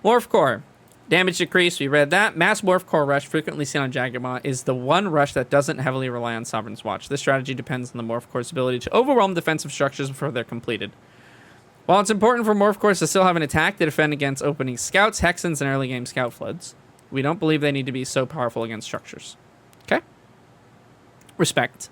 Morph Core. Damage decrease, we read that. Mass Morph Core Rush, frequently seen on Jagged Maw, is the one rush that doesn't heavily rely on Sovereign's Watch. This strategy depends on the Morph Core's ability to overwhelm defensive structures before they're completed. While it's important for Morph Cores to still have an attack to defend against opening scouts, Hexens, and early game scout floods, we don't believe they need to be so powerful against structures. Okay? Respect.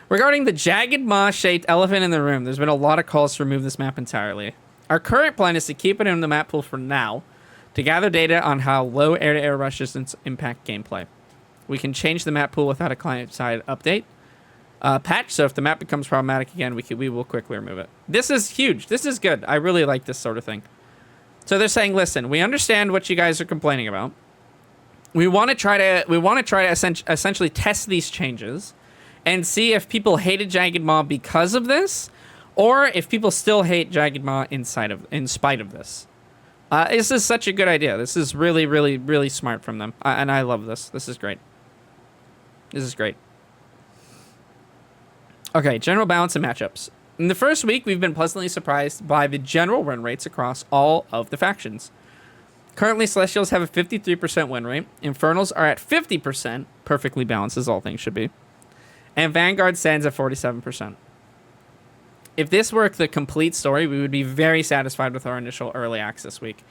Regarding the Jagged Maw-shaped elephant in the room, there's been a lot of calls to remove this map entirely. Our current plan is to keep it in the map pool for now, to gather data on how low air-to-air rush distance impact gameplay. We can change the map pool without a client-side update patch, so if the map becomes problematic again, we will quickly remove it. This is huge. This is good. I really like this sort of thing. So they're saying, listen, we understand what you guys are complaining about. We want to try to essentially test these changes and see if people hated Jagged Maw because of this, or if people still hate Jagged Maw in spite of this. This is such a good idea. This is really, really, really smart from them. And I love this. This is great. This is great. Okay, general balance and matchups. In the first week, we've been pleasantly surprised by the general win rates across all of the factions. Currently, Celestials have a 53% win rate. Infernals are at 50%, perfectly balanced as all things should be. And Vanguard stands at 47%. If this were the complete story, we would be very satisfied with our initial early access week.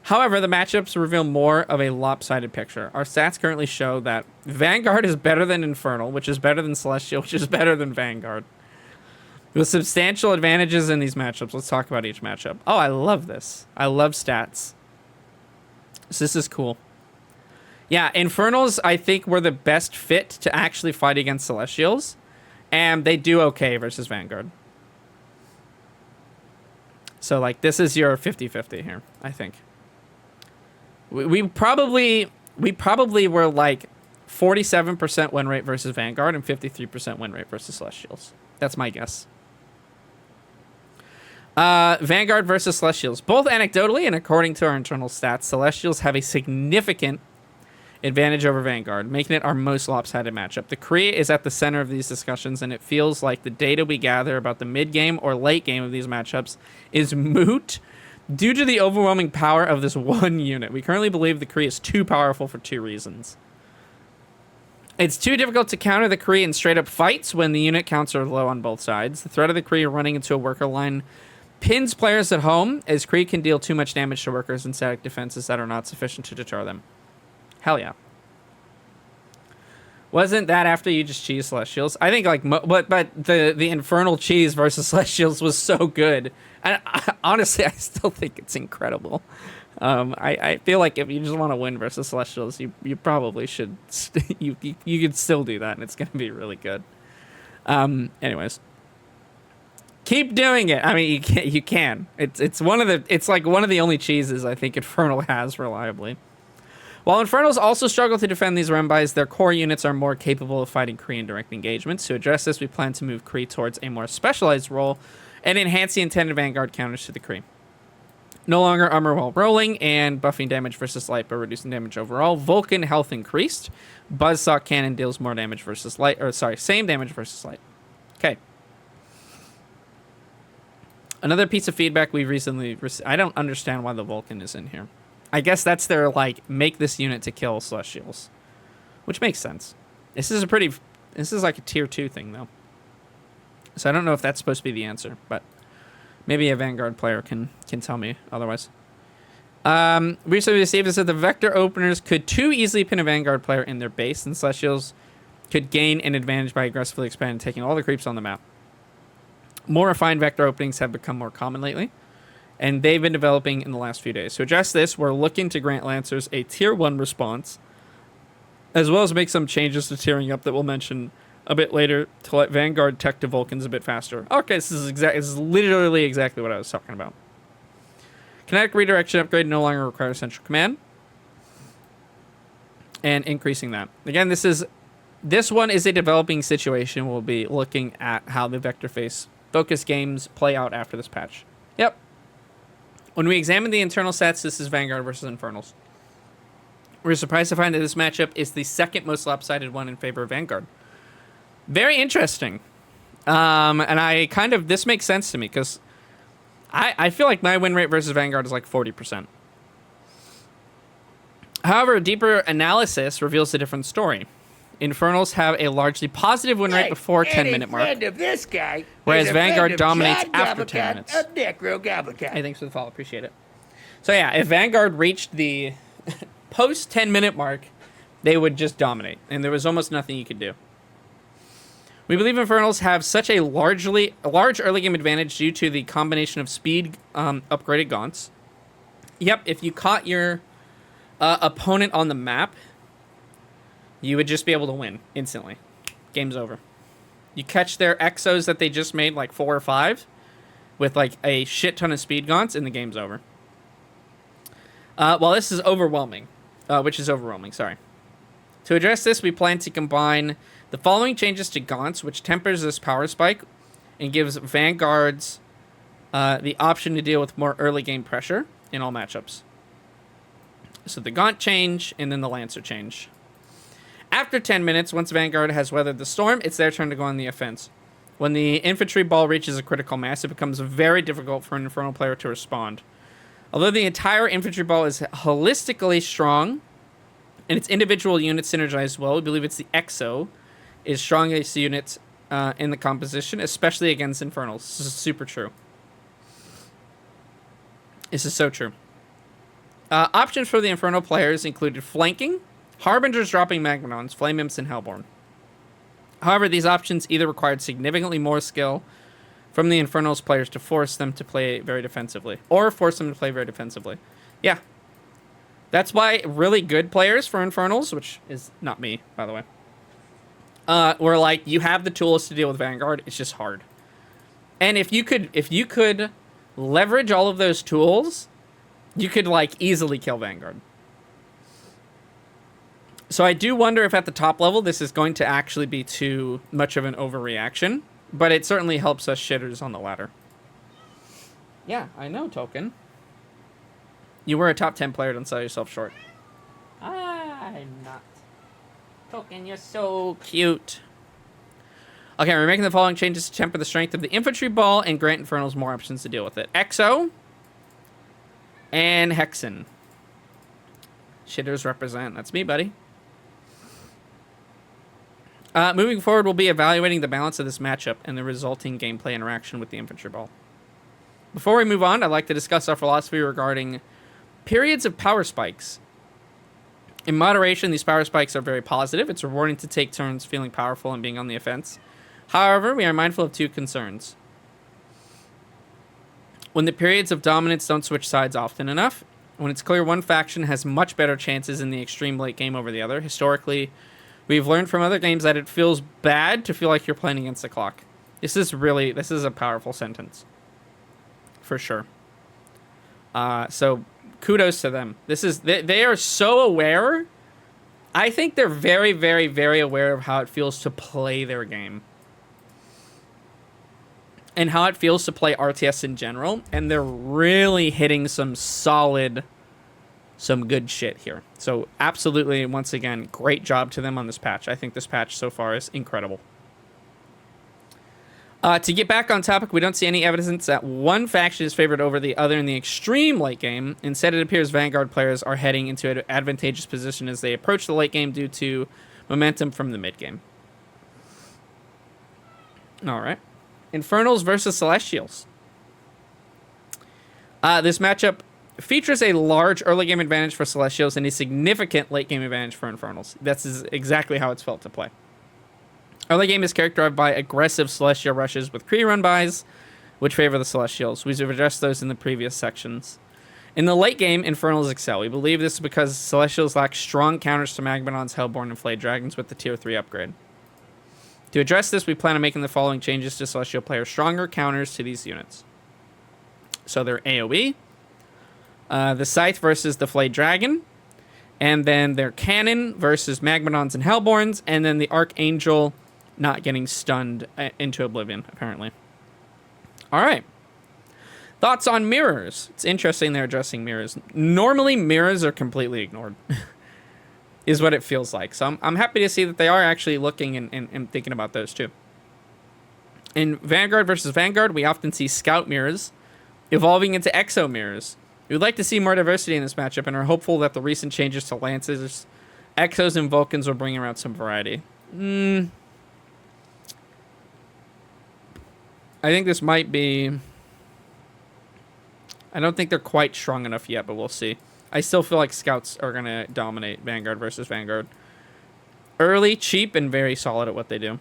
However, the matchups reveal more of a lopsided picture. Our stats currently show that Vanguard is better than Infernal, which is better than Celestial, which is better than Vanguard. With substantial advantages in these matchups. Let's talk about each matchup. Oh, I love this. I love stats. So this is cool. Yeah, Infernals, I think, were the best fit to actually fight against Celestials. And they do okay versus Vanguard. So, like, this is your 50-50 here, I think. We probably were, like, 47% win rate versus Vanguard and 53% win rate versus Celestials. That's my guess. Vanguard versus Celestials. Both anecdotally and according to our internal stats, Celestials have a significant advantage over Vanguard, making it our most lopsided matchup. The Kree is at the center of these discussions, and it feels like the data we gather about the mid-game or late game of these matchups is moot due to the overwhelming power of this one unit. We currently believe the Kree is too powerful for 2 reasons. It's too difficult to counter the Kree in straight-up fights when the unit counts are low on both sides. The threat of the Kree running into a worker line pins players at home, as Kree can deal too much damage to workers in static defenses that are not sufficient to deter them. Hell yeah. Wasn't that after you just cheese Celestials? I think, like, but the Infernal cheese versus Celestials was so good. And honestly, I still think it's incredible. I feel like if you just want to win versus Celestials, you probably should. You could still do that, and it's going to be really good. Anyways. Keep doing it. I mean, you can. It's like one of the only cheeses I think Infernal has reliably. While Infernals also struggle to defend these Rembais, their core units are more capable of fighting Kree in direct engagements. To address this, we plan to move Kree towards a more specialized role and enhance the intended Vanguard counters to the Kree. No longer armor while rolling and buffing damage versus light, but reducing damage overall. Vulcan health increased. Buzzsaw cannon deals more damage versus light, same damage versus light. Okay. Another piece of feedback we recently received. I don't understand why the Vulcan is in here. I guess that's their, like, make this unit to kill Celestials. Which makes sense. This is like a tier 2 thing, though. So I don't know if that's supposed to be the answer, but maybe a Vanguard player can tell me otherwise. We recently received this that the Vector openers could too easily pin a Vanguard player in their base, and Celestials could gain an advantage by aggressively expanding, taking all the creeps on the map. More refined Vector openings have become more common lately, and they've been developing in the last few days. To address this, we're looking to grant Lancers a Tier 1 response, as well as make some changes to tiering up that we'll mention a bit later to let Vanguard tech to Vulcans a bit faster. Okay, this is literally exactly what I was talking about. Kinetic redirection upgrade no longer requires central command, and increasing that. Again, this one is a developing situation. We'll be looking at how the Vector face focus games play out after this patch. Yep. When we examine the internal stats, this is Vanguard versus Infernals. We're surprised to find that this matchup is the second most lopsided one in favor of Vanguard. Very interesting. And this makes sense to me, because I feel like my win rate versus Vanguard is like 40%. However, a deeper analysis reveals a different story. Infernals have a largely positive win rate before 10-minute mark, of this guy, whereas Vanguard dominates after 10 Cat minutes. of Necro Goblin. Hey, thanks for the follow. Appreciate it. So yeah, if Vanguard reached the post 10-minute mark, they would just dominate, and there was almost nothing you could do. We believe Infernals have such a large early game advantage due to the combination of speed upgraded gaunts. Yep, if you caught your opponent on the map, you would just be able to win instantly. Game's over. You catch their exos that they just made, like 4 or 5, with like a shit ton of speed gaunts, and the game's over. Well, this is overwhelming, sorry. To address this, we plan to combine the following changes to gaunts, which tempers this power spike and gives Vanguards the option to deal with more early game pressure in all matchups. So the gaunt change, and then the Lancer change. After 10 minutes, once Vanguard has weathered the storm, it's their turn to go on the offense. When the infantry ball reaches a critical mass, it becomes very difficult for an Infernal player to respond. Although the entire infantry ball is holistically strong, and its individual units synergize well, we believe it's the Exo is strongest unit in the composition, especially against Infernals. This is super true. This is so true. Options for the Infernal players included flanking, Harbingers dropping Magmadons, Flame Imps, and Hellborn. However, these options either required significantly more skill from the Infernals players to force them to play very defensively, or force them to play very defensively. Yeah. That's why really good players for Infernals, which is not me, by the way, were like, you have the tools to deal with Vanguard, it's just hard. And if you could leverage all of those tools, you could, like, easily kill Vanguard. So I do wonder if at the top level this is going to actually be too much of an overreaction, but it certainly helps us shitters on the ladder. Yeah, I know, Token. You were a top 10 player, don't sell yourself short. I'm not. Token, you're so cute. Okay, we're making the following changes to temper the strength of the infantry ball and grant Infernals more options to deal with it. Exo and Hexen. Shitters represent. That's me, buddy. Moving forward, we'll be evaluating the balance of this matchup and the resulting gameplay interaction with the infantry ball. Before we move on, I'd like to discuss our philosophy regarding periods of power spikes. In moderation, these power spikes are very positive. It's rewarding to take turns feeling powerful and being on the offense. However, we are mindful of two concerns. When the periods of dominance don't switch sides often enough, when it's clear one faction has much better chances in the extreme late game over the other. Historically, we've learned from other games that it feels bad to feel like you're playing against the clock. This is a powerful sentence. For sure. So kudos to them. They are so aware. I think they're very, very, very aware of how it feels to play their game. And how it feels to play RTS in general. And they're really hitting some good shit here. So absolutely, once again, great job to them on this patch. I think this patch so far is incredible. To get back on topic, we don't see any evidence that one faction is favored over the other in the extreme late game. Instead, it appears Vanguard players are heading into an advantageous position as they approach the late game due to momentum from the mid game. All right. Infernals versus Celestials. This matchup features a large early game advantage for Celestials and a significant late game advantage for Infernals. That's exactly how it's felt to play. Early game is characterized by aggressive Celestial rushes with Kree run-bys, which favor the Celestials. We've addressed those in the previous sections. In the late game, Infernals excel. We believe this is because Celestials lack strong counters to Magmadons, Hellborn, and Flayed Dragons with the Tier 3 upgrade. To address this, we plan on making the following changes to Celestial players' stronger counters to these units. So they're AoE, the Scythe versus the Flayed Dragon, and then their Cannon versus Magmadons and Hellborns, and then the Archangel not getting stunned into oblivion, apparently. All right. Thoughts on mirrors? It's interesting they're addressing mirrors. Normally, mirrors are completely ignored, is what it feels like. So I'm happy to see that they are actually looking and thinking about those too. In Vanguard versus Vanguard, we often see Scout mirrors evolving into Exo mirrors. We would like to see more diversity in this matchup and are hopeful that the recent changes to Lancers, Exos, and Vulcans will bring around some variety. I think this might be... I don't think they're quite strong enough yet, but we'll see. I still feel like Scouts are going to dominate Vanguard versus Vanguard. Early, cheap, and very solid at what they do.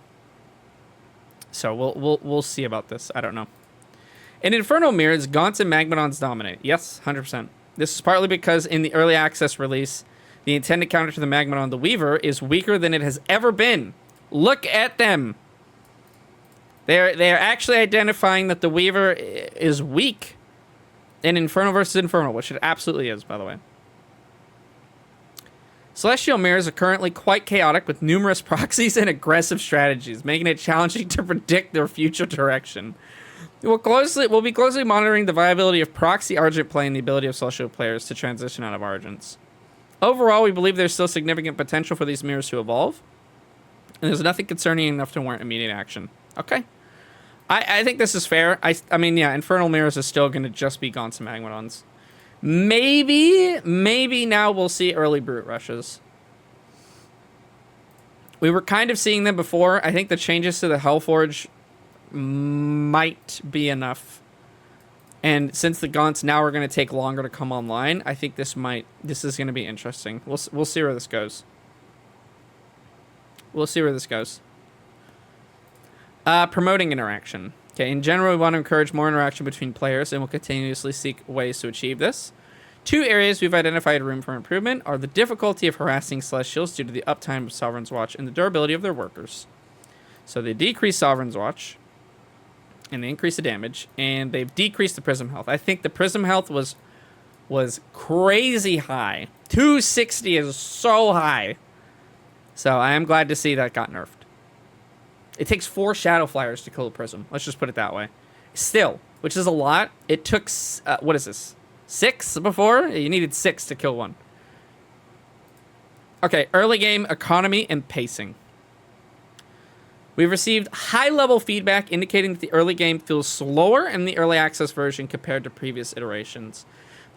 So we'll see about this. I don't know. In Inferno Mirrors, Gaunts and Magmadons dominate. Yes, 100%. This is partly because in the early access release, the intended counter to the Magmadon, the Weaver, is weaker than it has ever been. Look at them. They're actually identifying that the Weaver is weak in Inferno versus Inferno, which it absolutely is, by the way. Celestial Mirrors are currently quite chaotic with numerous proxies and aggressive strategies, making it challenging to predict their future direction. We'll be closely monitoring the viability of proxy Argent play and the ability of Celestial players to transition out of Argents. Overall, we believe there's still significant potential for these mirrors to evolve, and there's nothing concerning enough to warrant immediate action. Okay. I think this is fair. I mean, yeah, Infernal Mirrors is still going to just be Gaunts and Magmadons. Maybe now we'll see early Brute Rushes. We were kind of seeing them before. I think the changes to the Hellforge might be enough. And since the Gaunts now are going to take longer to come online, I think this is going to be interesting. We'll see where this goes. We'll see where this goes. Promoting interaction. Okay, in general, we want to encourage more interaction between players, and we'll continuously seek ways to achieve this. Two areas we've identified room for improvement are the difficulty of harassing Celestials due to the uptime of Sovereign's Watch and the durability of their workers. So they decrease Sovereign's Watch. and they increased the damage, and they've decreased the prism health. I think the prism health was crazy high. 260 is so high. So I am glad to see that got nerfed. It takes 4 Shadow Flyers to kill a prism. Let's just put it that way. Still, which is a lot. It took, what is this? 6 before? You needed 6 to kill one. Okay, early game economy and pacing. We've received high-level feedback indicating that the early game feels slower in the early access version compared to previous iterations.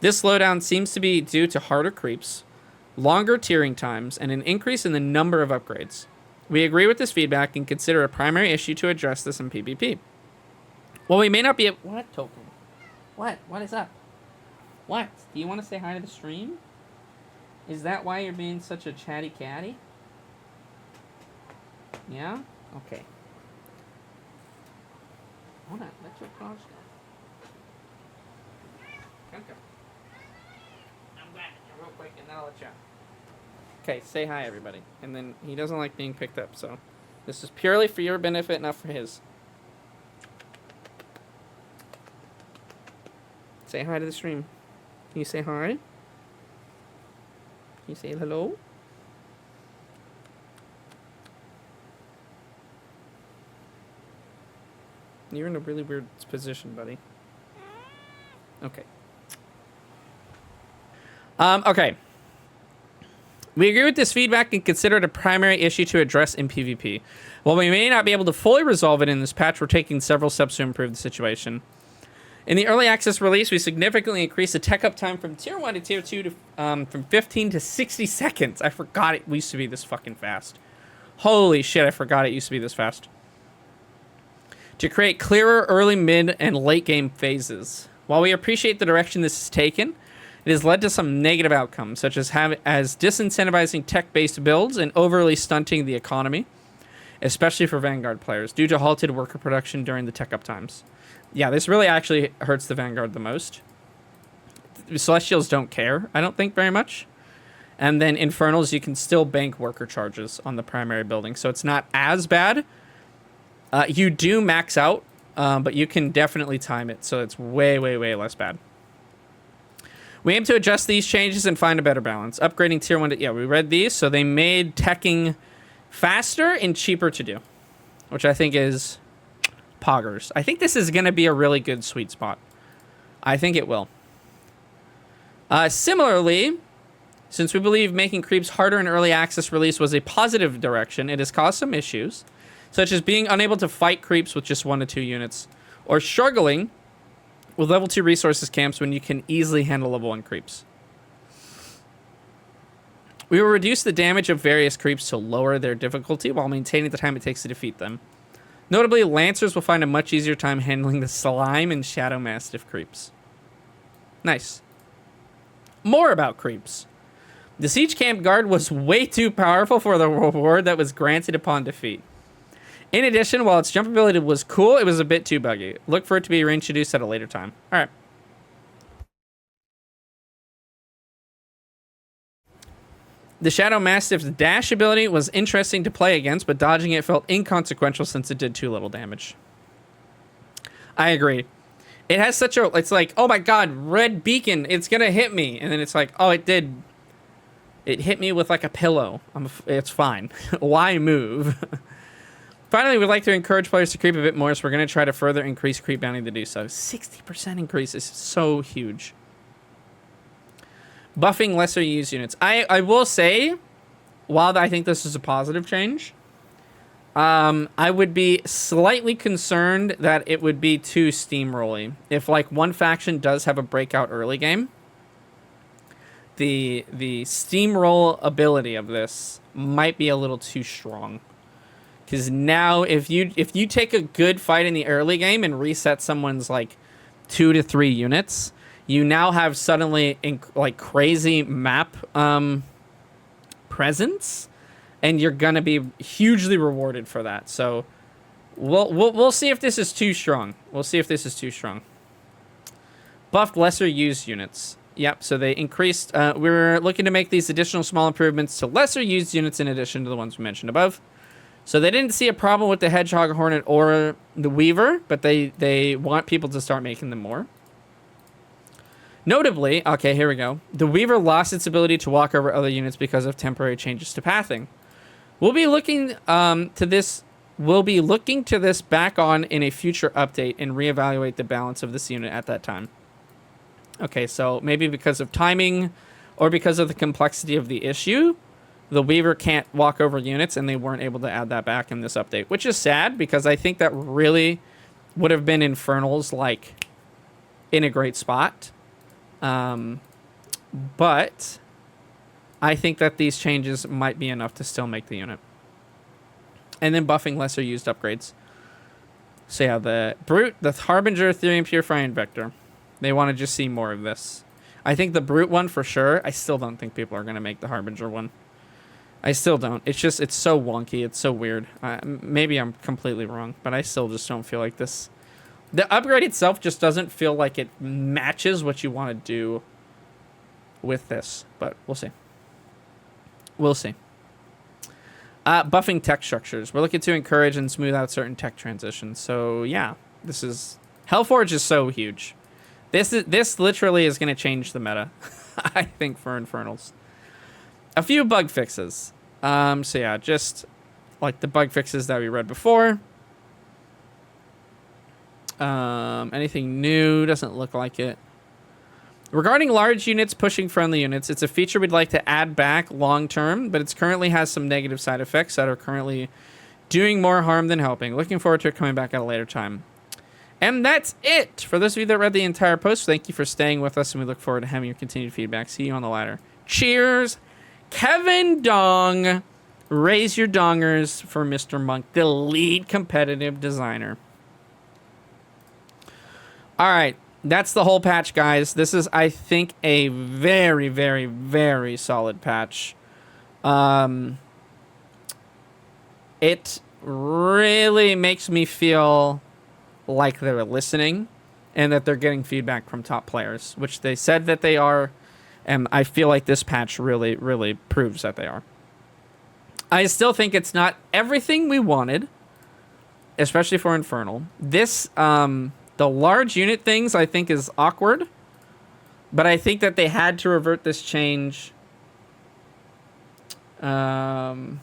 This slowdown seems to be due to harder creeps, longer tiering times, and an increase in the number of upgrades. We agree with this feedback and consider a primary issue to address this in PvP. While we may not be able... What, Token? What? What is up? What? Do you want to say hi to the stream? Is that why you're being such a chatty catty? Yeah? Okay. Hold on. Let your cars go. Okay. I'm back real quick and then I'll let you out. Okay, say hi, everybody. And then he doesn't like being picked up, so this is purely for your benefit, not for his. Say hi to the stream. Can you say hi? Can you say hello? You're in a really weird position, buddy. Okay. Okay. We agree with this feedback and consider it a primary issue to address in PvP. While we may not be able to fully resolve it in this patch, we're taking several steps to improve the situation. In the early access release, we significantly increased the tech up time from tier 1 to tier 2 to, from 15 to 60 seconds. I forgot it used to be this fucking fast. Holy shit, I forgot it used to be this fast. To create clearer early, mid, and late game phases. While we appreciate the direction this has taken, it has led to some negative outcomes, such as disincentivizing tech-based builds and overly stunting the economy, especially for Vanguard players, due to halted worker production during the tech up times. Yeah, this really actually hurts the Vanguard the most. Celestials don't care, I don't think, very much. And then Infernals, you can still bank worker charges on the primary building, so it's not as bad. You do max out, but you can definitely time it, so it's way, way, way less bad. We aim to adjust these changes and find a better balance. Upgrading tier 1 to... Yeah, we read these, so they made teching faster and cheaper to do, which I think is poggers. I think this is going to be a really good sweet spot. I think it will. Similarly, since we believe making creeps harder in early access release was a positive direction, it has caused some issues, such as being unable to fight creeps with just 1 to 2 units, or struggling with level 2 resources camps when you can easily handle level 1 creeps. We will reduce the damage of various creeps to lower their difficulty while maintaining the time it takes to defeat them. Notably, Lancers will find a much easier time handling the Slime and Shadow Mastiff creeps. Nice. More about creeps. The Siege Camp Guard was way too powerful for the reward that was granted upon defeat. In addition, while its jump ability was cool, it was a bit too buggy. Look for it to be reintroduced at a later time. Alright. The Shadow Mastiff's dash ability was interesting to play against, but dodging it felt inconsequential since it did too little damage. I agree. It has such a... It's like, oh my god, red beacon, it's gonna hit me. And then it's like, oh, it did. It hit me with like a pillow. It's fine. Why move? Finally, we'd like to encourage players to creep a bit more, so we're going to try to further increase creep bounty to do so. 60% increase is so huge. Buffing lesser used units. I will say, while I think this is a positive change, I would be slightly concerned that it would be too steamrolly. If like one faction does have a breakout early game, the steamroll ability of this might be a little too strong. Because now, if you take a good fight in the early game and reset someone's like 2 to 3 units, you now have suddenly like crazy map presence, and you're gonna be hugely rewarded for that. So we'll see if this is too strong. We'll see if this is too strong. Buffed lesser used units. Yep. So they increased. We're looking to make these additional small improvements to lesser used units in addition to the ones we mentioned above. So they didn't see a problem with the Hedgehog, Hornet, or the Weaver, but they want people to start making them more. Notably, okay, here we go. The Weaver lost its ability to walk over other units because of temporary changes to pathing. We'll be looking to this. We'll be looking to this back on in a future update and reevaluate the balance of this unit at that time. Okay, so maybe because of timing or because of the complexity of the issue, the Weaver can't walk over units, and they weren't able to add that back in this update, which is sad because I think that really would have been Infernal's like in a great spot. But I think that these changes might be enough to still make the unit. And then buffing lesser used upgrades. So yeah, the Brute, the Harbinger, Ethereum Purifier, and Vector. They want to just see more of this. I think the Brute one for sure. I still don't think people are going to make the Harbinger one. I still don't. It's just, it's so wonky. It's so weird. Maybe I'm completely wrong, but I still just don't feel like this. The upgrade itself just doesn't feel like it matches what you want to do with this, but we'll see. We'll see. Buffing tech structures. We're looking to encourage and smooth out certain tech transitions. So yeah, this is... Hellforge is so huge. This literally is going to change the meta, I think, for Infernals. A few bug fixes. So yeah, just like the bug fixes that we read before. Anything new? Doesn't look like it. Regarding large units pushing friendly units, it's a feature we'd like to add back long term, but it currently has some negative side effects that are currently doing more harm than helping. Looking forward to it coming back at a later time. And that's it. For those of you that read the entire post, thank you for staying with us, and we look forward to having your continued feedback. See you on the ladder. Cheers. Kevin Dong. Raise your dongers for Mr. Monk, the lead competitive designer. All right. That's the whole patch, guys. This is, I think, a very, very, very solid patch. It really makes me feel like they're listening and that they're getting feedback from top players, which they said that they are, and I feel like this patch really, really proves that they are. I still think it's not everything we wanted, especially for Infernal. This, the large unit things, I think, is awkward. But I think that they had to revert this change. My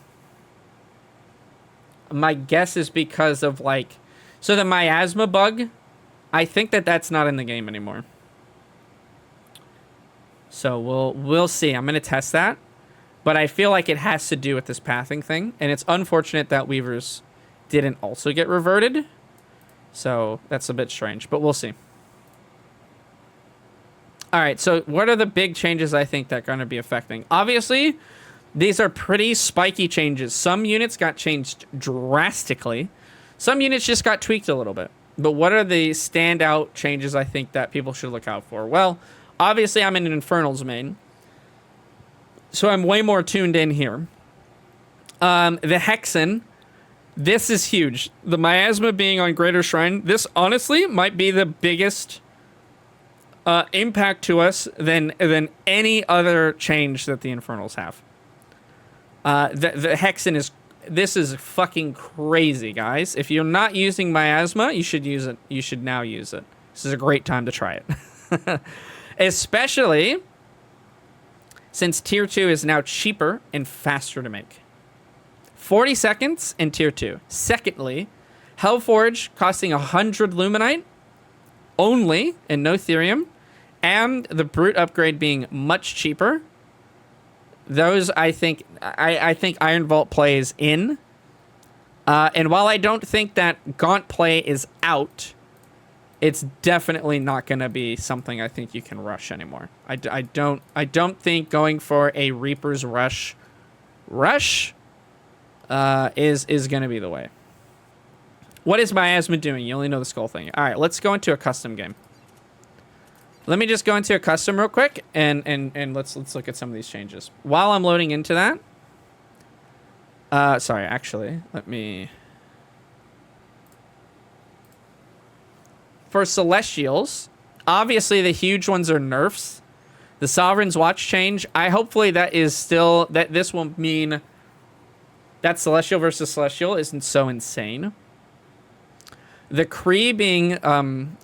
guess is because of, like... So the miasma bug, I think that that's not in the game anymore. So we'll see. I'm going to test that. But I feel like it has to do with this pathing thing. And it's unfortunate that Weavers didn't also get reverted. So that's a bit strange, but we'll see. All right, so what are the big changes I think that are going to be affecting? Obviously, these are pretty spiky changes. Some units got changed drastically. Some units just got tweaked a little bit. But what are the standout changes I think that people should look out for? Well, obviously, I'm in an Infernals main, so I'm way more tuned in here. The Hexen... This is huge. The miasma being on Greater Shrine, this honestly might be the biggest impact to us than any other change that the Infernals have. The Hexen is... This is fucking crazy, guys. If you're not using miasma, you should use it. You should now use it. This is a great time to try it. Especially since Tier 2 is now cheaper and faster to make. 40 seconds in Tier 2. Secondly, Hellforge costing 100 Luminite only and no Therium, and the Brute upgrade being much cheaper. Those, I think Iron Vault plays in. And while I don't think that Gaunt play is out, it's definitely not going to be something I think you can rush anymore. I don't think going for a Reaper's rush is going to be the way. What is Miasma doing? You only know the skull thing. All right, let's go into a custom game. Let me just go into a custom real quick, and let's look at some of these changes. While I'm loading into that... sorry, actually, let me... For Celestials, obviously the huge ones are nerfs. The Sovereign's Watch change, hopefully that is still... That this will mean... That Celestial versus Celestial isn't so insane. The Kree being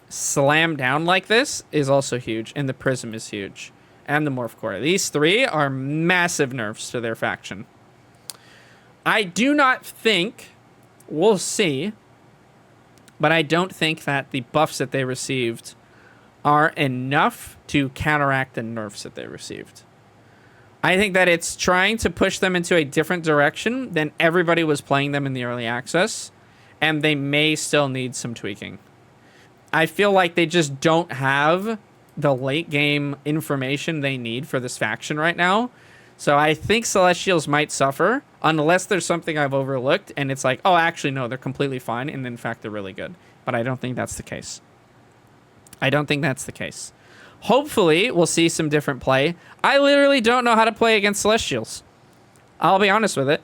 slammed down like this is also huge, and the Prism is huge, and the Morph Core. These three are massive nerfs to their faction. I do not think, we'll see, but I don't think that the buffs that they received are enough to counteract the nerfs that they received. I think that it's trying to push them into a different direction than everybody was playing them in the early access, and they may still need some tweaking. I feel like they just don't have the late game information they need for this faction right now. So I think Celestials might suffer unless there's something I've overlooked and it's like, oh, actually, no, they're completely fine. And in fact, they're really good. But I don't think that's the case. I don't think that's the case. Hopefully, we'll see some different play. I literally don't know how to play against Celestials. I'll be honest with it.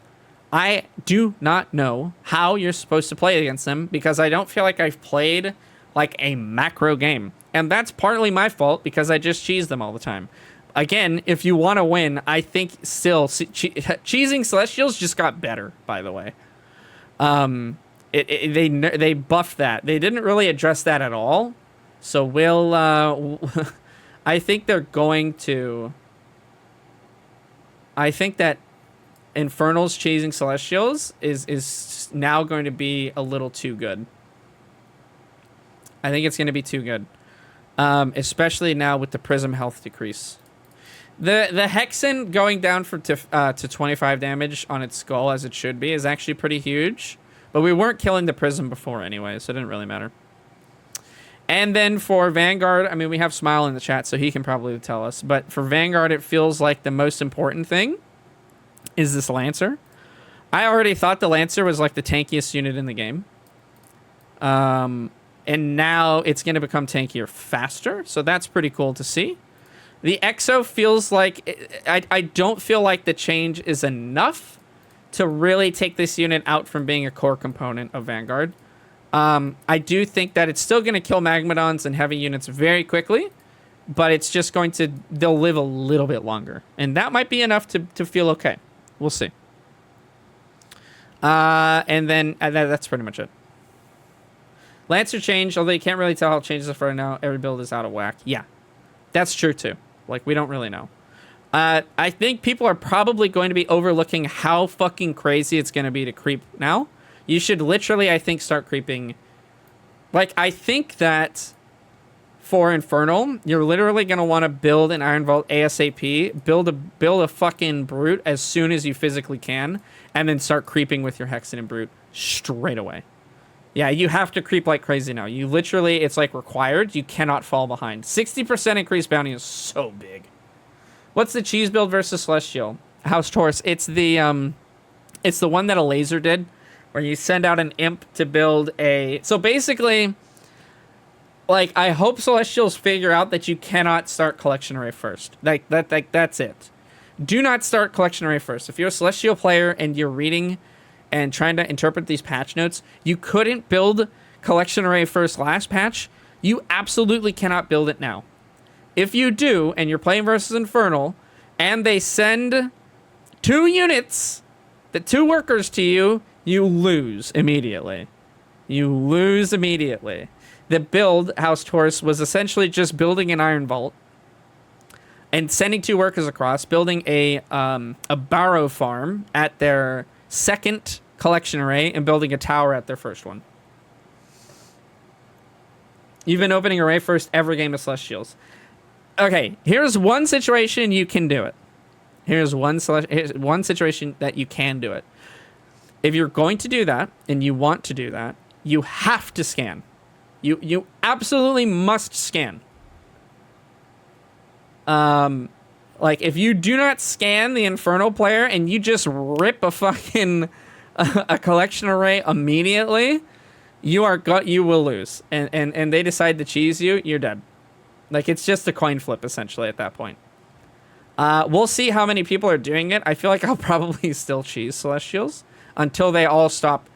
I do not know how you're supposed to play against them because I don't feel like I've played like a macro game. And that's partly my fault because I just cheese them all the time. Again, if you want to win, I think still cheesing Celestials just got better, by the way. They buffed that. They didn't really address that at all. So we'll I think they're going to. I think that Infernals chasing Celestials is now going to be a little too good. I think it's going to be too good. Especially now with the Prism health decrease. The Hexen going down to 25 damage on its skull as it should be is actually pretty huge. But we weren't killing the Prism before anyway, so it didn't really matter. And then for Vanguard, I mean, we have Smile in the chat, so he can probably tell us. But for Vanguard, it feels like the most important thing is this Lancer. I already thought the Lancer was like the tankiest unit in the game. And now it's going to become tankier faster, so that's pretty cool to see. The Exo feels like... I don't feel like the change is enough to really take this unit out from being a core component of Vanguard. I do think that it's still going to kill Magmadons and heavy units very quickly, but it's just going to... They'll live a little bit longer, and that might be enough to feel okay. We'll see. And then that's pretty much it. Lancer changed, although you can't really tell how it changes for now. Every build is out of whack. Yeah, that's true too. Like, we don't really know. I think people are probably going to be overlooking how fucking crazy it's going to be to creep now. You should literally, I think, start creeping. Like, I think that for Infernal, you're literally going to want to build an Iron Vault ASAP, build a fucking Brute as soon as you physically can, and then start creeping with your Hexen and Brute straight away. Yeah, you have to creep like crazy now. You literally, it's like required. You cannot fall behind. 60% increased bounty is so big. What's the cheese build versus Celestial? House Taurus. It's the one that a laser did, where you send out an imp to build a... So basically, like, I hope Celestials figure out that you cannot start Collection Array first. That's it. Do not start Collection Array first. If you're a Celestial player and you're reading and trying to interpret these patch notes, you couldn't build Collection Array first last patch. You absolutely cannot build it now. If you do, and you're playing versus Infernal, and they send 2 units, the 2 workers to you, you lose immediately. You lose immediately. The build, House Taurus, was essentially just building an Iron Vault and sending 2 workers across, building a Barrow farm at their second Collection Array, and building a tower at their first one. You've been opening Array first every game of Celestials. Okay, here's one situation you can do it. Here's one situation that you can do it. If you're going to do that, and you want to do that, you have to scan. You absolutely must scan. Like, if you do not scan the Infernal player and you just rip a fucking a Collection Array immediately, you will lose. And they decide to cheese you, you're dead. Like, it's just a coin flip, essentially, at that point. We'll see how many people are doing it. I feel like I'll probably still cheese Celestials until they all stop.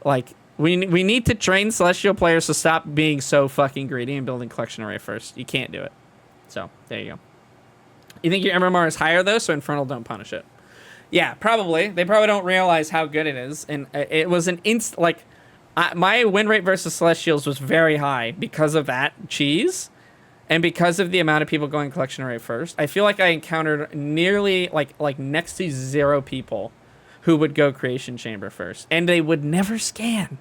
Like, we need to train Celestial players to stop being so fucking greedy and building Collection Array first. You can't do it. So, there you go. You think your MMR is higher, though, so Infernal don't punish it. Yeah, probably. They probably don't realize how good it is. And it was an my win rate versus Celestials was very high because of that cheese. And because of the amount of people going collection rate first. I feel like I encountered nearly, like next to 0 people who would go Creation Chamber first. And they would never scan.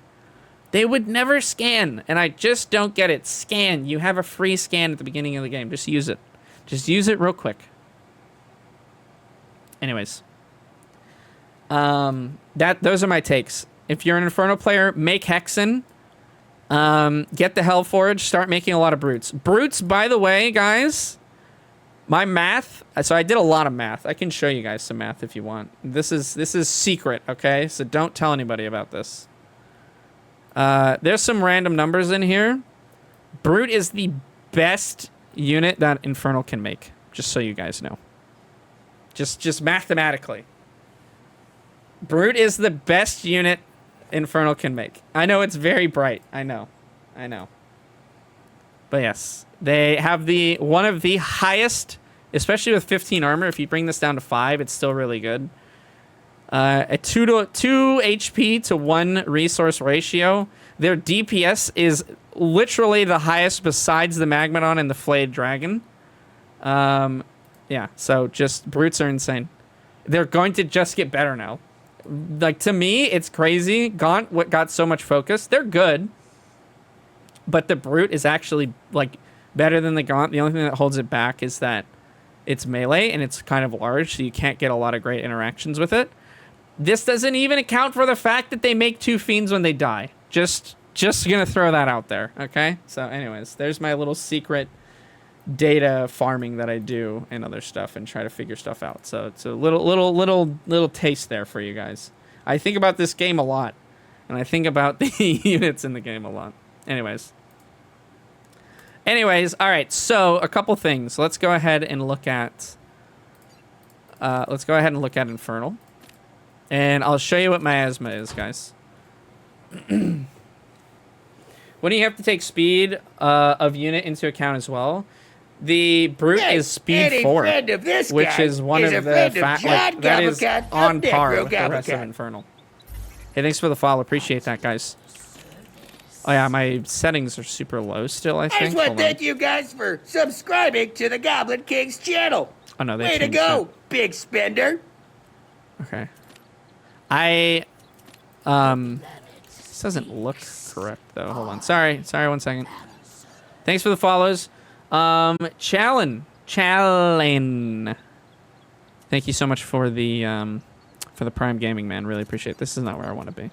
They would never scan. And I just don't get it. Scan. You have a free scan at the beginning of the game. Just use it. Just use it real quick. Anyways. Those are my takes. If you're an Inferno player, make Hexen. Get the Hellforge. Start making a lot of Brutes. Brutes, by the way, guys, my math. So I did a lot of math. I can show you guys some math if you want. This is secret, okay? So don't tell anybody about this. There's some random numbers in here. Brute is the best unit that Infernal can make. Just so you guys know. Just mathematically. Brute is the best unit Infernal can make. I know it's very bright. I know. But yes, they have one of the highest, especially with 15 armor. If you bring this down to 5, it's still really good. A 2 HP to 1 resource ratio. Their DPS is literally the highest besides the Magmadon and the Flayed Dragon. Yeah, so just Brutes are insane. They're going to just get better now. Like, to me, it's crazy. Gaunt got so much focus. They're good. But the Brute is actually, like, better than the Gaunt. The only thing that holds it back is that it's melee and it's kind of large, so you can't get a lot of great interactions with it. This doesn't even account for the fact that they make 2 Fiends when they die. Just gonna throw that out there, okay? So, anyways, there's my little secret data farming that I do and other stuff and try to figure stuff out. So it's a little taste there for you guys. I think about this game a lot, and I think about the units in the game a lot. Anyways, all right. So a couple things. Let's go ahead and look at. Infernal, and I'll show you what miasma is, guys. When you have to take speed of unit into account as well. The Brute is speed 4, which is one of the that is on par with the rest of Infernal. Hey, thanks for the follow. Appreciate that, guys. Oh yeah, my settings are super low still, I think. I just want to thank you guys for subscribing to the Goblin King's channel. Oh no, they way to go, big spender. Okay. This doesn't look correct though. Hold on. Sorry, 1 second. Thanks for the follows. Challen. Thank you so much for the Prime Gaming, man. Really appreciate it. This is not where I want to be.